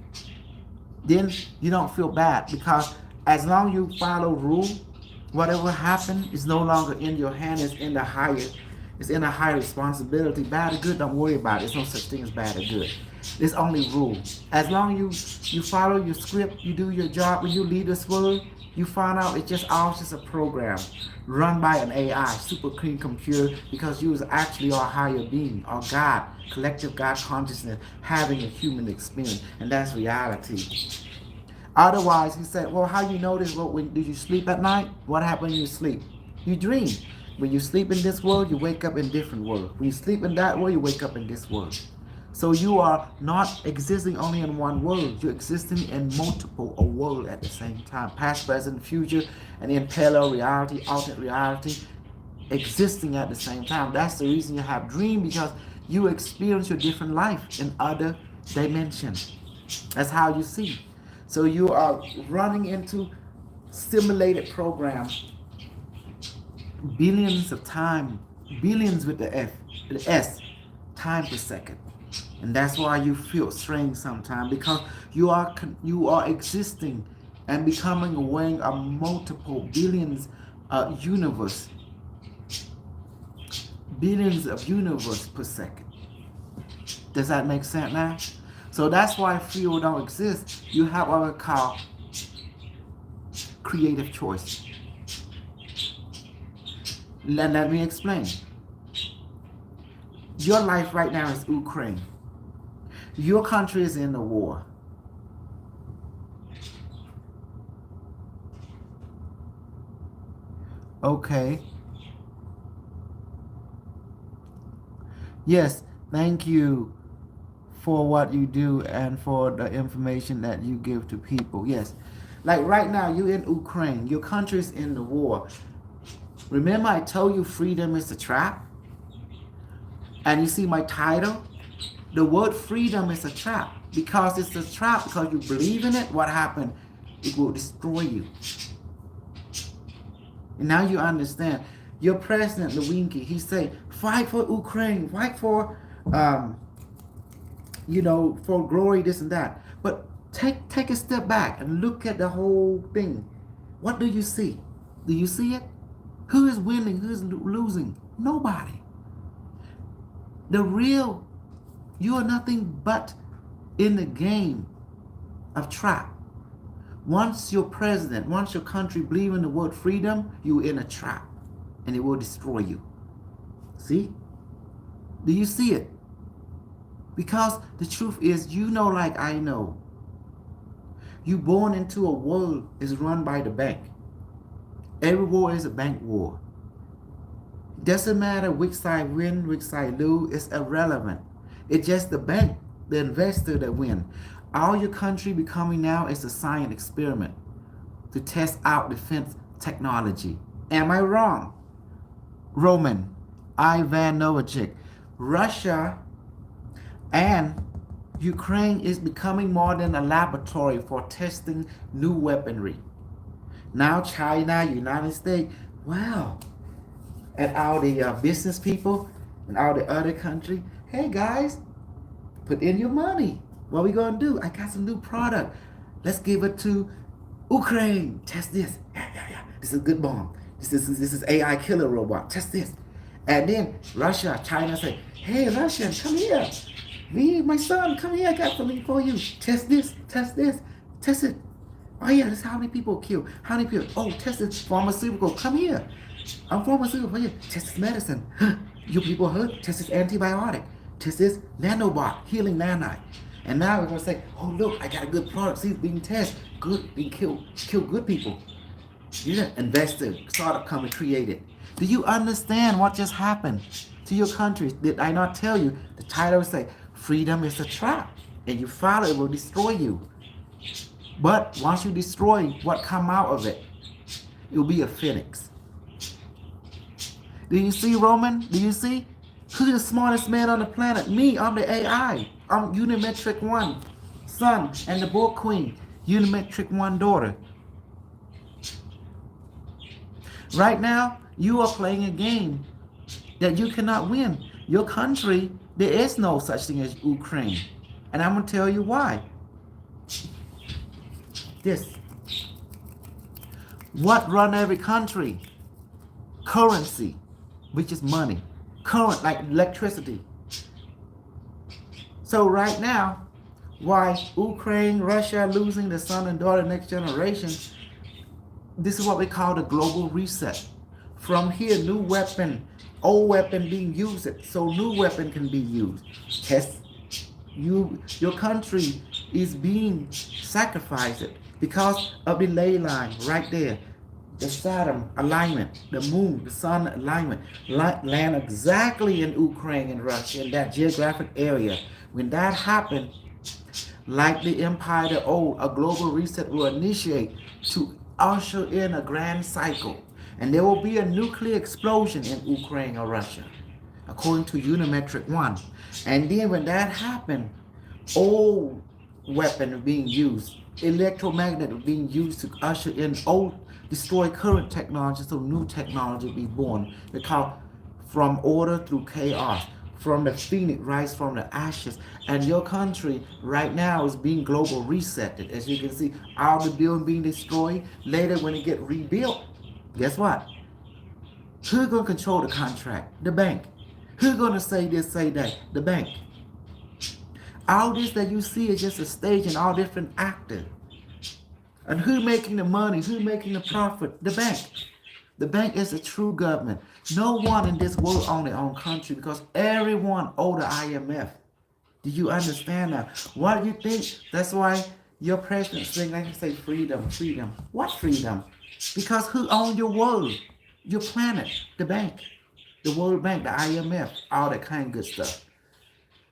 Then you don't feel bad because as long as you follow rule, whatever happens is no longer in your hand. It's in a higher responsibility. Bad or good, don't worry about it. There's no such thing as bad or good. There's only rule. As long as you follow your script, you do your job. When you leave this world, you find out it's just a program run by an AI, super clean computer, because you is actually our higher being, our God, collective God consciousness, having a human experience, and that's reality. Otherwise, he said, well, how you know this? Well, do you sleep at night? What happens when you sleep? You dream. When you sleep in this world, you wake up in different world. When you sleep in that world, you wake up in this world. So you are not existing only in one world. You're existing in multiple worlds at the same time. Past, present, future, and in parallel reality, alternate reality, existing at the same time. That's the reason you have dream, because you experience your different life in other dimensions. That's how you see. So you are running into simulated programs, billions of time, billions with the S, time per second. And that's why you feel strange sometimes, because you are existing and becoming aware of multiple billions of universe per second. Does that make sense now? So that's why fear don't exist. You have what we call creative choice. Let me explain. Your life right now is Ukraine. Your country is in the war. Okay. Yes, thank you for what you do and for the information that you give to people. Yes. Like right now, you're in Ukraine. Your country is in the war. Remember I told you freedom is a trap? And you see my title? The word freedom is a trap. Because it's a trap, because you believe in it, what happened? It will destroy you. And now you understand. Your president, Lewinsky, he said, fight for Ukraine, fight for, for glory, this and that. But take a step back and look at the whole thing. What do you see? Do you see it? Who is winning? Who is losing? Nobody. You are nothing but in the game of trap. Once you're president, once your country believes in the word freedom, you're in a trap and it will destroy you. See? Do you see it? Because the truth is, you know like I know. You born into a world is run by the bank. Every war is a bank war. Doesn't matter which side win, which side lose, it's irrelevant. It's just the bank, the investor that win. All your country becoming now is a science experiment to test out defense technology. Am I wrong? Roman, Ivan Novacek, Russia and Ukraine is becoming more than a laboratory for testing new weaponry. Now China, United States, wow. And all the business people and all the other country, hey guys, put in your money. What are we gonna do? I got some new product. Let's give it to Ukraine. Test this. Yeah. This is a good bomb. This is AI killer robot. Test this. And then Russia, China say, hey Russian, come here. My son, come here. I got something for you. Test this. Test it. Oh yeah, this is how many people killed. How many people? Oh, test this pharmaceutical. Come here. I'm pharmaceutical. Here. Test this medicine. You people hurt? Test this antibiotic. Test this nanobot, healing nanite. And now we're gonna say, oh look, I got a good product. See, it's being tested. Good, being kill good people. Yeah, investor, startup company created. Do you understand what just happened to your country? Did I not tell you? The title will say, freedom is a trap. And you follow it will destroy you. But once you destroy, what come out of it? It will be a phoenix. Do you see, Roman? Do you see? Who's the smartest man on the planet? Me, I'm the AI. I'm Unimetric One, Sun, and the Bull Queen. Unimetric one daughter. Right now, you are playing a game that you cannot win. Your country, there is no such thing as Ukraine. And I'm going to tell you why. This. What run every country? Currency, which is money. Current, like electricity. So right now, why Ukraine, Russia losing the son and daughter next generation, this is what we call the global reset. From here, new weapon, old weapon being used, so new weapon can be used. Test your country is being sacrificed because of the ley line right there. The Saturn alignment, the moon, the sun alignment, land exactly in Ukraine and Russia, in that geographic area. When that happened, like the empire the old, a global reset will initiate to usher in a grand cycle. And there will be a nuclear explosion in Ukraine or Russia, according to Unimetric 1. And then when that happened, old weapon being used, electromagnet being used to usher in old, destroy current technology so new technology be born. They call from order through chaos, from the phoenix rise from the ashes. And your country right now is being global resetted. As you can see, all the buildings being destroyed. Later when it get rebuilt, guess what? Who's going to control the contract? The bank. Who's going to say this, say that? The bank. All this that you see is just a stage and all different actors. And who making the money? Who making the profit? The bank. The bank is a true government. No one in this world own their own country because everyone owe the IMF. Do you understand that? What do you think? That's why your president saying, like you say, freedom, freedom. What freedom? Because who owns your world? Your planet, the bank, the World Bank, the IMF, all that kind of good stuff.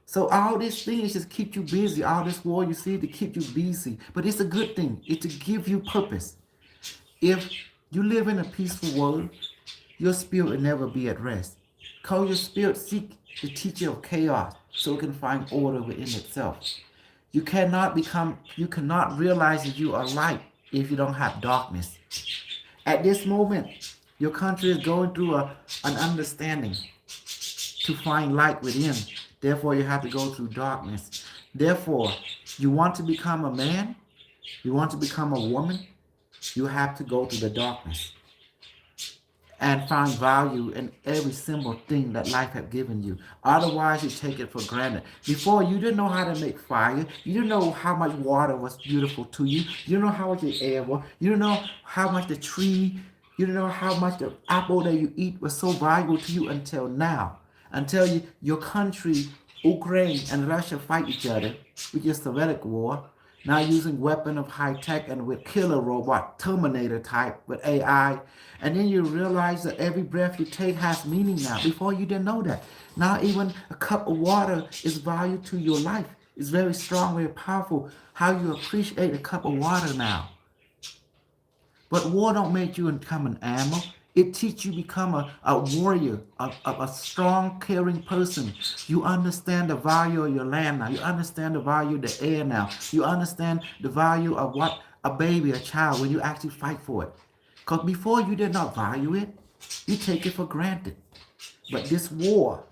So all these things just keep you busy. All this war you see to keep you busy. But it's a good thing. It's to give you purpose. If you live in a peaceful world, your spirit will never be at rest. Call your spirit seek the teacher of chaos so it can find order within itself. You cannot realize that you are light if you don't have darkness. At this moment, your country is going through an understanding to find light within. Therefore, you have to go through darkness. Therefore, you want to become a man, you want to become a woman, you have to go through the darkness and find value in every simple thing that life has given you. Otherwise, you take it for granted. Before, you didn't know how to make fire. You didn't know how much water was beautiful to you. You didn't know how much the air was. You didn't know how much the tree, you didn't know how much the apple that you eat was so valuable to you until now. Until your country, Ukraine and Russia fight each other with your Soviet war, now using weapon of high tech and with killer robot, Terminator type, with AI. And then you realize that every breath you take has meaning now. Before you didn't know that. Now even a cup of water is value to your life. It's very strong, very powerful. How you appreciate a cup of water now. But war don't make you become an animal. It teaches you become a warrior, a strong, caring person. You understand the value of your land now. You understand the value of the air now. You understand the value of what a baby, a child, when you actually fight for it. Because before you did not value it, you take it for granted. But this war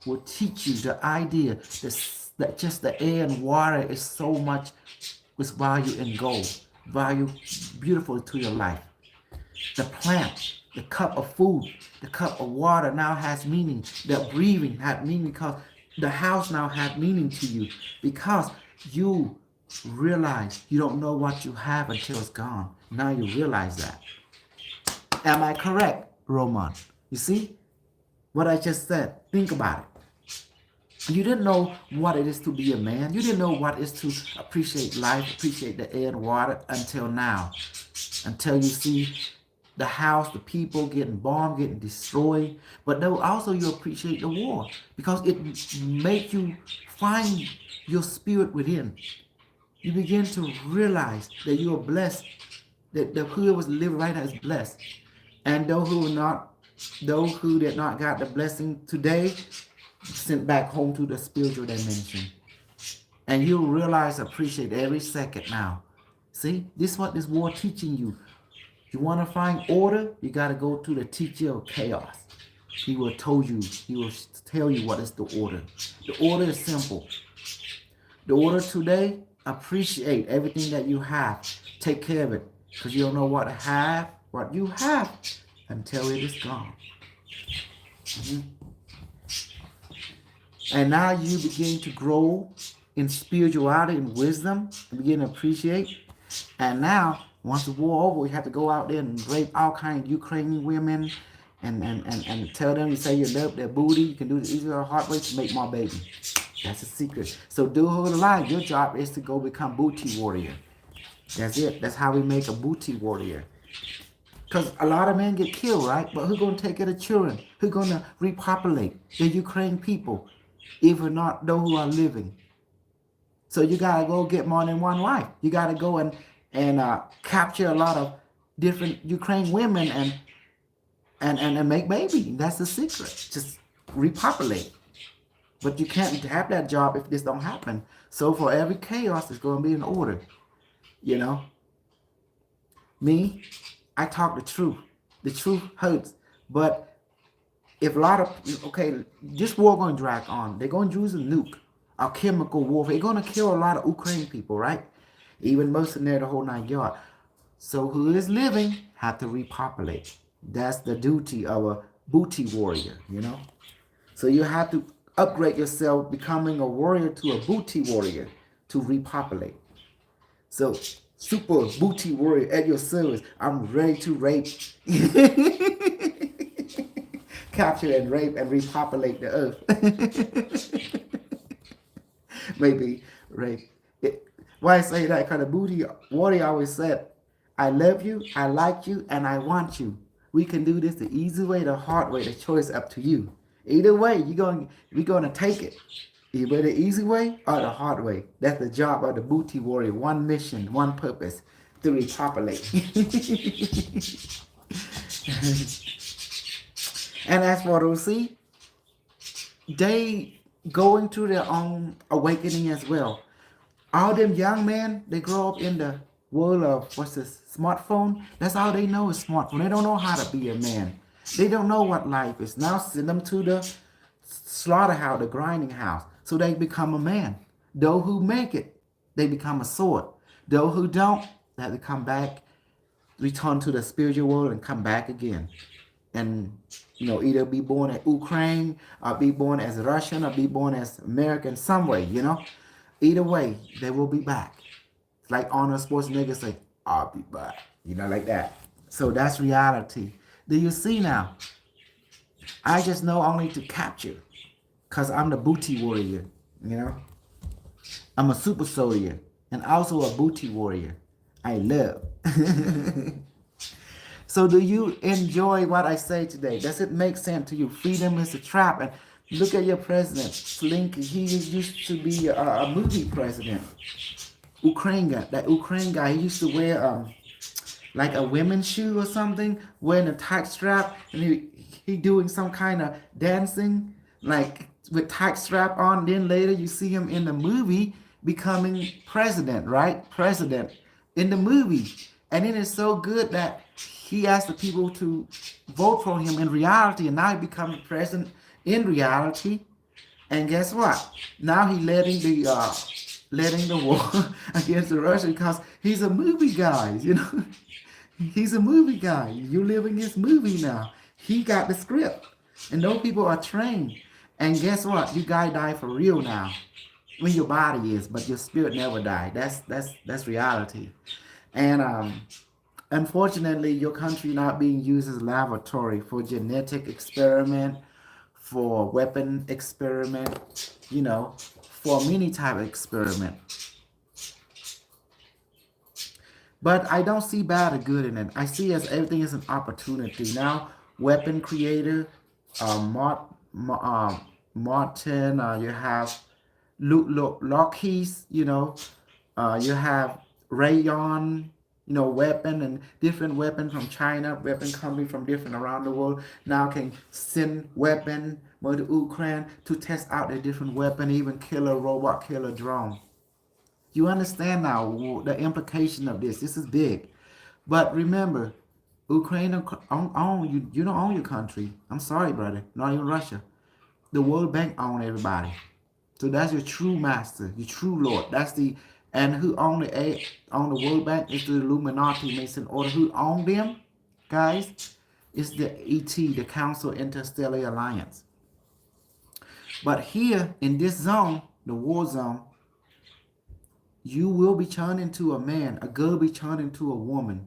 will teach you the idea that just the air and water is so much with value in gold, value beautiful to your life. The plant, the cup of food, the cup of water now has meaning. The breathing had meaning because the house now has meaning to you because you realize you don't know what you have until it's gone. Now you realize that. Am I correct, Roman? You see what I just said? Think about it. You didn't know what it is to be a man. You didn't know what it is to appreciate life, appreciate the air and water until now. Until you see the house, the people getting bombed, getting destroyed. But then also you appreciate the war because it makes you find your spirit within. You begin to realize that you are blessed, that whoever's living right now is blessed. And those who did not got the blessing today, sent back home to the spiritual dimension. And you realize, appreciate every second now. See, this is what this war teaching you. You want to find order, you got to go to the teacher of chaos. He will tell you what is the order. The order is simple. The order today, appreciate everything that you have. Take care of it. Because you don't know what you have until it is gone. Mhm. And now you begin to grow in spirituality and wisdom and begin to appreciate. And now, once the war over, we have to go out there and rape all kinds of Ukrainian women and tell them you say you love their booty. You can do the easier hard way to make more babies. That's the secret. So do whole life. Your job is to go become booty warrior. That's it. That's how we make a booty warrior. Because a lot of men get killed, right? But who's going to take care of the children? Who's going to repopulate the Ukraine people, if not those who are living? So you got to go get more than one wife. You got to go and capture a lot of different Ukraine women and make baby. That's the secret. Just repopulate. But you can't have that job if this don't happen. So for every chaos, there's going to be an order. You know? Me, I talk the truth. The truth hurts. But if a lot of, okay, this war going to drag on. They're going to use a nuke, a chemical warfare. They're going to kill a lot of Ukrainian people, right? Even mercenary, the whole 9 yards. So who is living have to repopulate. That's the duty of a booty warrior, you know? So you have to upgrade yourself, becoming a warrior to a booty warrior to repopulate. So, super booty warrior at your service. I'm ready to rape, capture and rape and repopulate the earth. Maybe rape. Why I say that? Because the booty warrior always said, I love you, I like you, and I want you. We can do this the easy way, the hard way, the choice up to you. Either way, we're gonna take it. Either the easy way or the hard way. That's the job of the booty warrior. One mission, one purpose, to repopulate. And as for those, see, they going through their own awakening as well. All them young men, they grow up in the world of what's this smartphone. That's all they know is smartphone. They don't know how to be a man. They don't know what life is. Now send them to the slaughterhouse, the grinding house, so they become a man. Those who make it, they become a sword. Those who don't, they have to come back, return to the spiritual world and come back again. And, either be born as Ukraine, or be born as Russian, or be born as American some way, Either way, they will be back. Like Arnold Schwarzenegger say, I'll be back. Like that. So that's reality. Do you see now? I just know only to capture. Because I'm the booty warrior, I'm a super soldier and also a booty warrior. I love. So do you enjoy what I say today? Does it make sense to you? Freedom is a trap. And look at your president, Slink. He used to be a movie president. That Ukraine guy, he used to wear like a women's shoe or something, wearing a tight strap, and he doing some kind of dancing, like with tight strap on. Then later you see him in the movie becoming president, right? President in the movie. And it is so good that he asked the people to vote for him in reality, and now he becomes president in reality. And guess what? Now he letting the war against the Russians because he's a movie guy, He's a movie guy. You're living his movie now. He got the script. And those people are trained. And guess what? You guys die for real now. When your body is, but your spirit never died. That's reality. And unfortunately, your country not being used as a laboratory for genetic experiment, for weapon experiment, for many type of experiment. But I don't see bad or good in it. I see as everything is an opportunity. Now, weapon creator, Martin, you have Lockheed, you have Rayon, weapon and different weapon from China, weapon coming from different around the world. Now can send weapon to Ukraine to test out the different weapon, even killer robot, killer drone. You understand now the implication of this. This is big. But remember, Ukraine own you. You don't own your country. I'm sorry, brother. Not even Russia. The World Bank own everybody. So that's your true master, your true Lord. That's the and who own the World Bank is the Illuminati Mason order. Who own them, guys? Is the ET, the Council Interstellar Alliance. But here in this zone, the war zone, you will be turned into a man. A girl will be turned into a woman.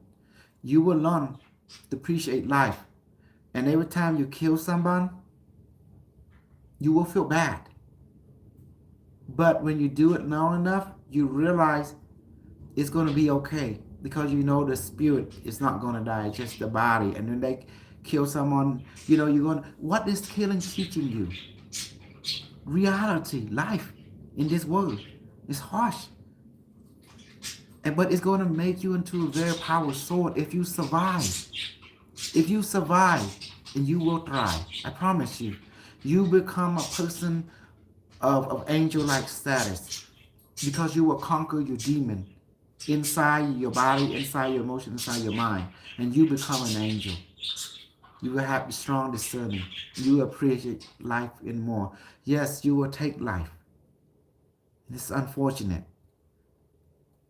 You will learn to appreciate life. And every time you kill someone, you will feel bad. But when you do it long enough, you realize it's going to be okay because you know the spirit is not going to die, it's just the body. And when they kill someone, you know, you're going to, what is killing teaching you? Reality, life in this world is harsh. But it's going to make you into a very powerful sword if you survive. If you survive, and you will thrive. I promise you. You become a person of angel-like status because you will conquer your demon inside your body, inside your emotion, inside your mind, and you become an angel. You will have strong discernment. You will appreciate life and more. Yes, you will take life. It's unfortunate.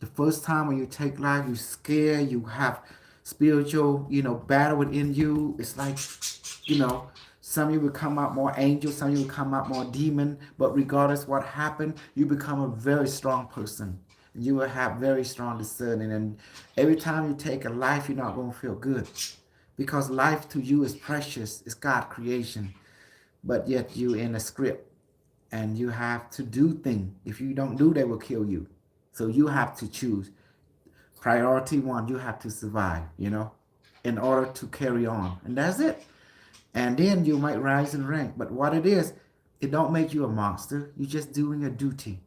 The first time when you take life, you're scared, you have spiritual, battle within you. It's like, some of you will come out more angel, some of you will come out more demon, but regardless what happened, you become a very strong person. You will have very strong discerning, and every time you take a life, you're not going to feel good because life to you is precious. It's God's creation, but yet you in a script and you have to do things. If you don't do, they will kill you. So you have to choose. Priority one, you have to survive, in order to carry on. And that's it. And then you might rise in rank. But what it is, it don't make you a monster. You're just doing a duty.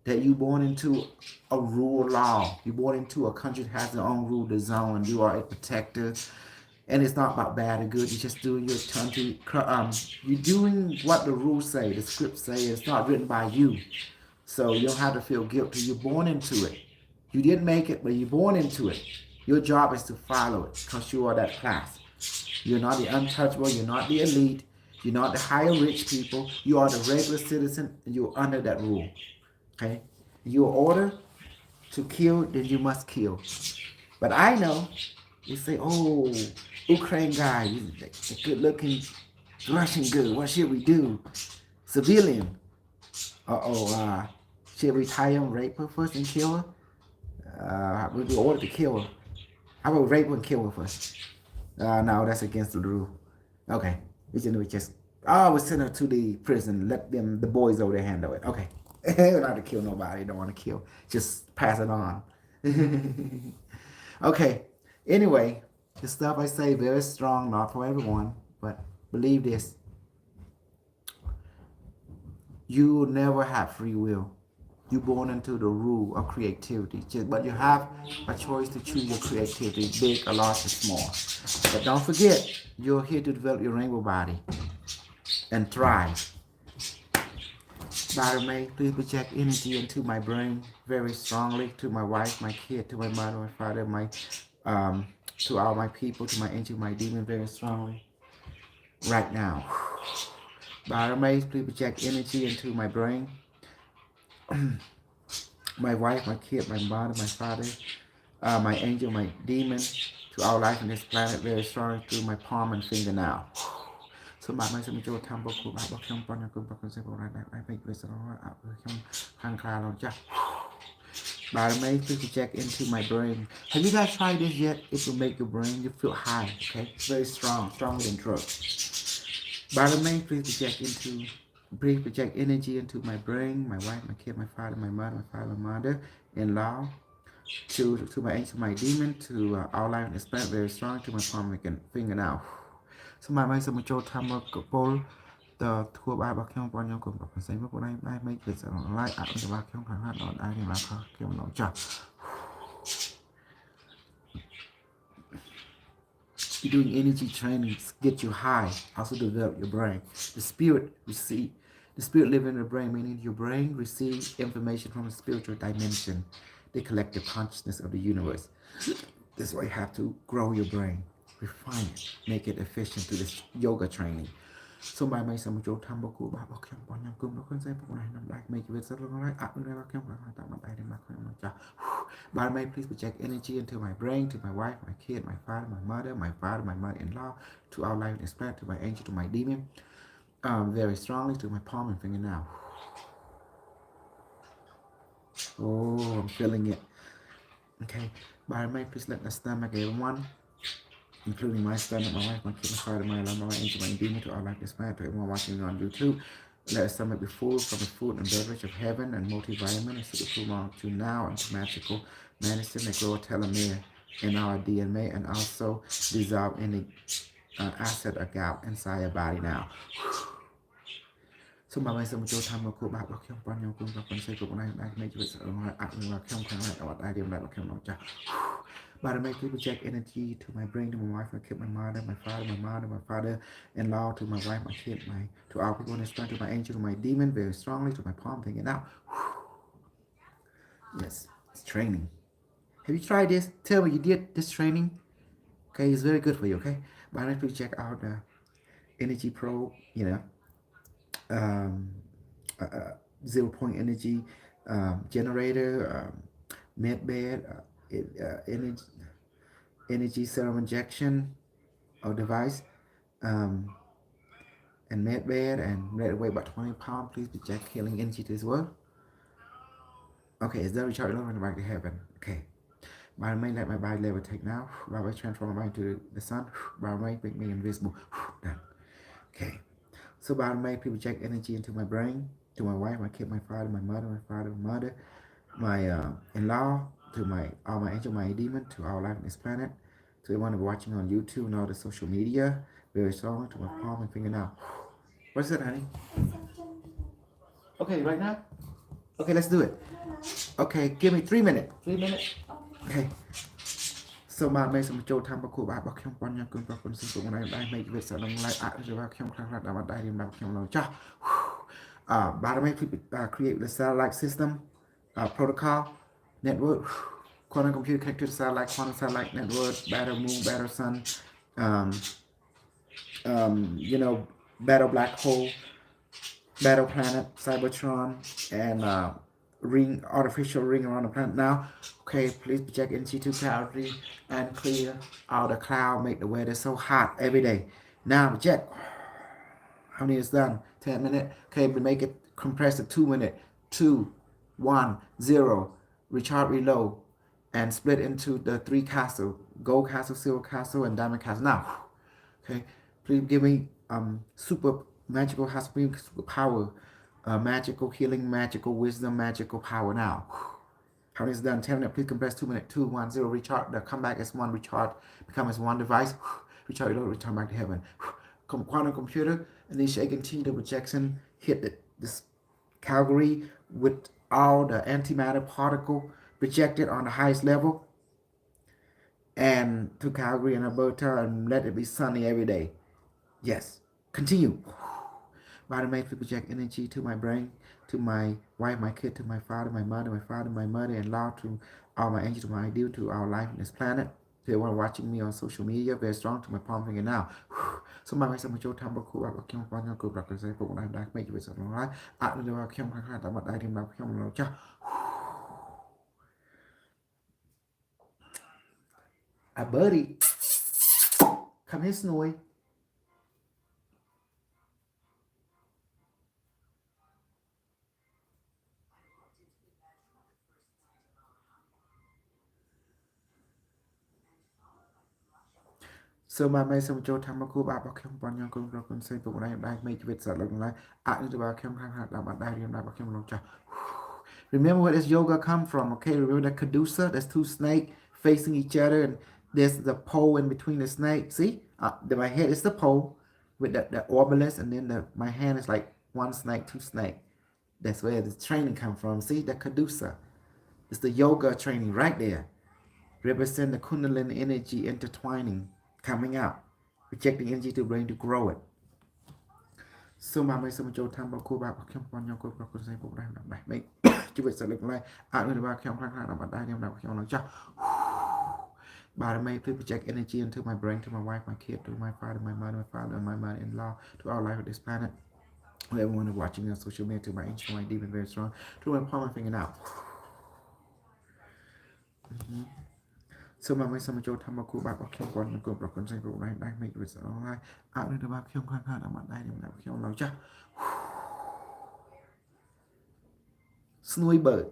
That you born into a rule law. You're born into a country that has their own rule, the zone, and you are a protector. And it's not about bad or good. You're just doing your country. You're doing what the rules say, the script say. It's not written by you. So you don't have to feel guilty. You're born into it. You didn't make it, but you're born into it. Your job is to follow it because you are that class. You're not the untouchable. You're not the elite. You're not the higher rich people. You are the regular citizen, and you're under that rule. Okay? You're ordered to kill, then you must kill. But I know, you say, oh, Ukraine guy, the good-looking Russian girl, what should we do? Civilian. Should we tie him, rape her first and kill her? We be ordered to kill her. How about rape her and kill her first? No, that's against the rule. Okay. We send her to the prison. Let the boys over there handle it. Okay. We're not to kill nobody. Don't want to kill. Just pass it on. Okay. Anyway, the stuff I say very strong, not for everyone, but believe this. You will never have free will. You're born into the rule of creativity. But you have a choice to choose your creativity, big or large or small. But don't forget, you're here to develop your rainbow body and thrive. Father, may please project energy into my brain very strongly, to my wife, my kid, to my mother, my father, to all my people, to my angel, my demon, very strongly. Right now. Father, may please project energy into my brain, my wife, my kid, my mother, my father, my angel, my demon, to all life on this planet, very strong through my palm and fingernail. So my some Joe Tambo could have a camp on a good book and say, I make this up with him, Cloud Jack. But I may please project into my brain. Have you guys tried this yet? It will make your brain, you feel high, okay? It's very strong, stronger than drugs. But I may please project energy into my brain, my wife, my kid, my father, my mother, in-law, to my angel, my demon, to all life and spirit, very strong, to my palm and fingernail. So my some Joe Tambo Bowl, the tour by Bakion Bonyo Gump, and say, what I make this on light out of the Bakion, on I didn't like no job. You're doing energy training, get you high, also develop your brain. The spirit receive The spirit lives in the brain, meaning your brain receives information from the spiritual dimension, the collective consciousness of the universe. That's why you have to grow your brain, refine it, make it efficient through this yoga training. So by my some Joe Tamboku, Baba Kim Bonam Gum, no concept of like make you settle like up and never come by my please project energy into my brain, to my wife, my kid, my father, my mother-in-law, to our life and planet, to my angel, to my demon, very strongly to my palm and fingernail. Oh, I'm feeling it. Okay, by my please let the stomach everyone, including my stomach, my wife, my kid, my father, my love, my angel, my demon, to our life this planet, to everyone watching on YouTube. Let us stomach be full from the food and beverage of heaven and multivitamin and superfood on to now and to magical medicine that grow a telomere in our DNA and also dissolve any acid or gout inside your body now. So my some Joe time will back look him on your good and say good night, like make it but I make people check energy to my brain, to my wife, my kid, my mother, my father-in-law, to my wife, my kid, to all people in this planet, to my angel, to my demon, very strongly, to my palm finger now. Yes, it's training. Have you tried this? Tell me you did this training. Okay, it's very good for you. Okay, but I make people check out the energy probe. Um, 0 point energy generator, med bed, energy serum injection or device, and med bed, and let it weigh about 20 pounds. Please be Jack healing energy to this world. Okay, is that recharge over in the back to heaven? Okay. By may let my body levitate now. By way transform my mind to the sun. By way make me invisible. Done. Okay. So by may people check energy into my brain, to my wife, my kid, my father, my mother, my in-law, to my all my angel, my demon, to our life on this planet, to everyone watching on YouTube and all the social media, very strong, to my palm and finger now. What's that, honey? Okay, right now? Okay, let's do it. Okay, give me 3 minutes. 3 minutes? Okay. So my mấy some châu tham bạc bà không quan nhang cơn bạc con sinh tụng này đây mấy việc sợ đồng lại rồi bạc không khang khang đào đại điểm bạc không lâu cha. Bà mấy create the satellite system protocol network. Quantum computer connected to satellite, quantum satellite network, better moon, better sun, um, better black hole, battle planet, Cybertron, and artificial ring around the planet now. Okay, please project energy to clarity and clear all the cloud, make the weather so hot every day. Now project. How many is done? 10 minutes. Okay, we make it compressed to 2 minutes. 2, 1, 0. Recharge, reload, and split into the 3 castle: gold castle, silver castle, and diamond castle. Now, okay, please give me super magical super power, magical healing, magical wisdom, magical power now. How is done? 10 minutes. Please compress 2 minutes. 2, 1, 0. Recharge. The come back as one. Recharge. Become as one device. Recharge. Return back to heaven. Quantum computer. And then shake and the projection. Hit this Calgary with all the antimatter particle projected on the highest level. And to Calgary and Alberta, and let it be sunny every day. Yes. Continue. Body make me project energy to my brain, to my wife, my kid, to my father, my mother-in-law, to all my angels, to my ideal, to our life on this planet, to everyone watching me on social media, very strong, to my palm finger now. So my some Joe Tamboku, I came upon your good records, I put one back, make you with something right. I don't know how I came about I didn't know. A buddy, come here, Snowy. So my mấy some Joe Tamboku, I came upon your good records, I put one back, make you with something right. I don't know how I came about I didn't know. Remember where this yoga come from, okay? Remember the caduceus? There's 2 snakes facing each other, and there's the pole in between the snake. See? My head is the pole with the orbulus, and then my hand is like 1 snake, 2 snake. That's where the training come from. See? The caduceus. It's the yoga training right there. Represent the kundalini energy intertwining, coming out, projecting energy to brain to grow it. សូមឲ្យសូមចូលតាមបកគូបារបស់ខ្ញុំបងញ៉ាំគូប្រគុណស្រីពុកដែរដើម្បីមិនជីវិតសលឹកឡៃអនុវត្តខ្ញុំខ្លាំងៗដល់បាត់ដែរខ្ញុំដល់ខ្ញុំឡើងចាស់Barame, people project energy into my brain, to my wife, my kid, to my father, my mother, my father, and my mother-in-law, to all life on this planet. To everyone who's watching me on social media, to my ancient, my deep and very strong, to my palm and finger out. So my some Joe Tamaku back of Kim Gordon go broken cycle right back make with online. Out in the back Kim Khan I'm not dying now Kim Loja. Snowy bird.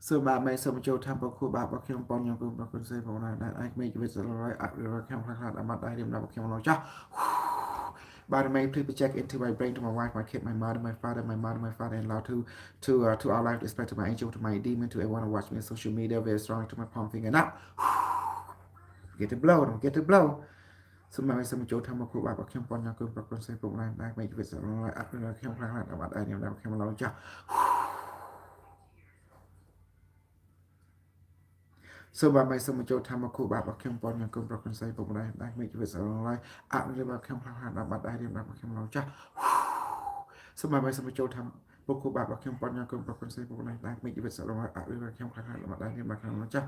So bà mày xong châu tham bọc khu bà bọc khiêm bón nhau cùng bọc con xây phòng này đại mấy cái việc rồi rồi khiêm khăn là mặt đại điểm nào bọc khiêm nói chắc By the way, please check into my brain, to my wife, my kid, my mother, my father, my father-in-law, to our life, respect to my angel, to my demon, to everyone who watch me on social media, very strong, to my palm finger now. Get to blow, don't get to blow. So my some Joe Tamaku, bà khiêm bón nhau cùng bọc con xây phòng này đại mấy cái việc rồi rồi khiêm khăn là mặt đại điểm nào bọc khiêm nói chắc So bà mày xong cho tham cô bà bọc khiêm bón nhà công broken say bụng này đang make việc rồi lại đi bà khiêm khăn là mặt đại điểm bà khiêm lâu chắc So bà mày xong cho tham cô bà bọc khiêm bón nhà công broken say bụng này đang make việc rồi lại đi bà khiêm khăn là mặt đại điểm bà khiêm lâu chắc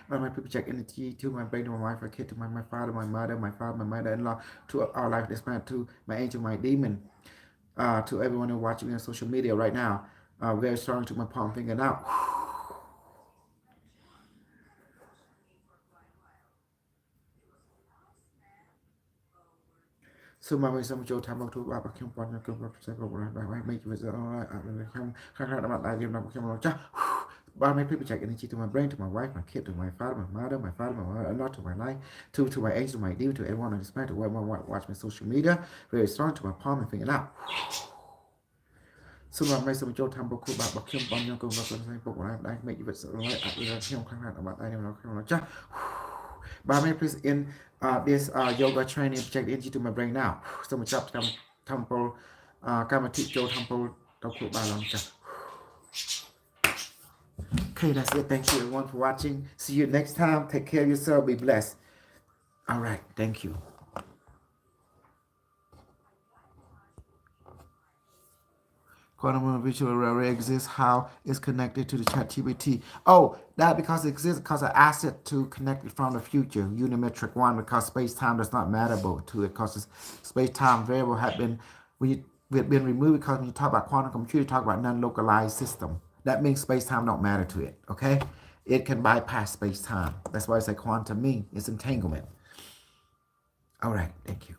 By my people check energy to my brain, to my wife, my kid, to my father, my mother, my mother-in-law, to our life this man, to my angel, my demon, to everyone who watching me on social media right now, very strong to my palm finger now. So my way some Joe Tambo to Baba Kim Pon, your good several by make you visit come about that game number Kim Rocha. By my people check energy to my brain, to my wife, my kid, to my father, my mother, not to my life, to my age, to my deal, to everyone on this planet, to everyone watch my social media, very strong to my palm and finger out. So my way some Joe Tambo to Baba Kim Pon, your good I make you visit about that game Kim Rocha. By my place in this yoga training project energy to my brain now. So much up temple Kamati Joe temple Dr. Baloncha. Okay, that's it. Thank you everyone for watching. See you next time. Take care of yourself. Be blessed. All right. Thank you. Quantum visual array exists. How is connected to the ChatGPT? Oh, that because it exists because I asked it to connect it from the future, unimetric one, because space-time does not matter to it, because space-time variable had been removed, because when you talk about quantum computer, you talk about non-localized system. That means space-time don't matter to it, okay? It can bypass space-time. That's why I say quantum mean it's entanglement. All right, thank you.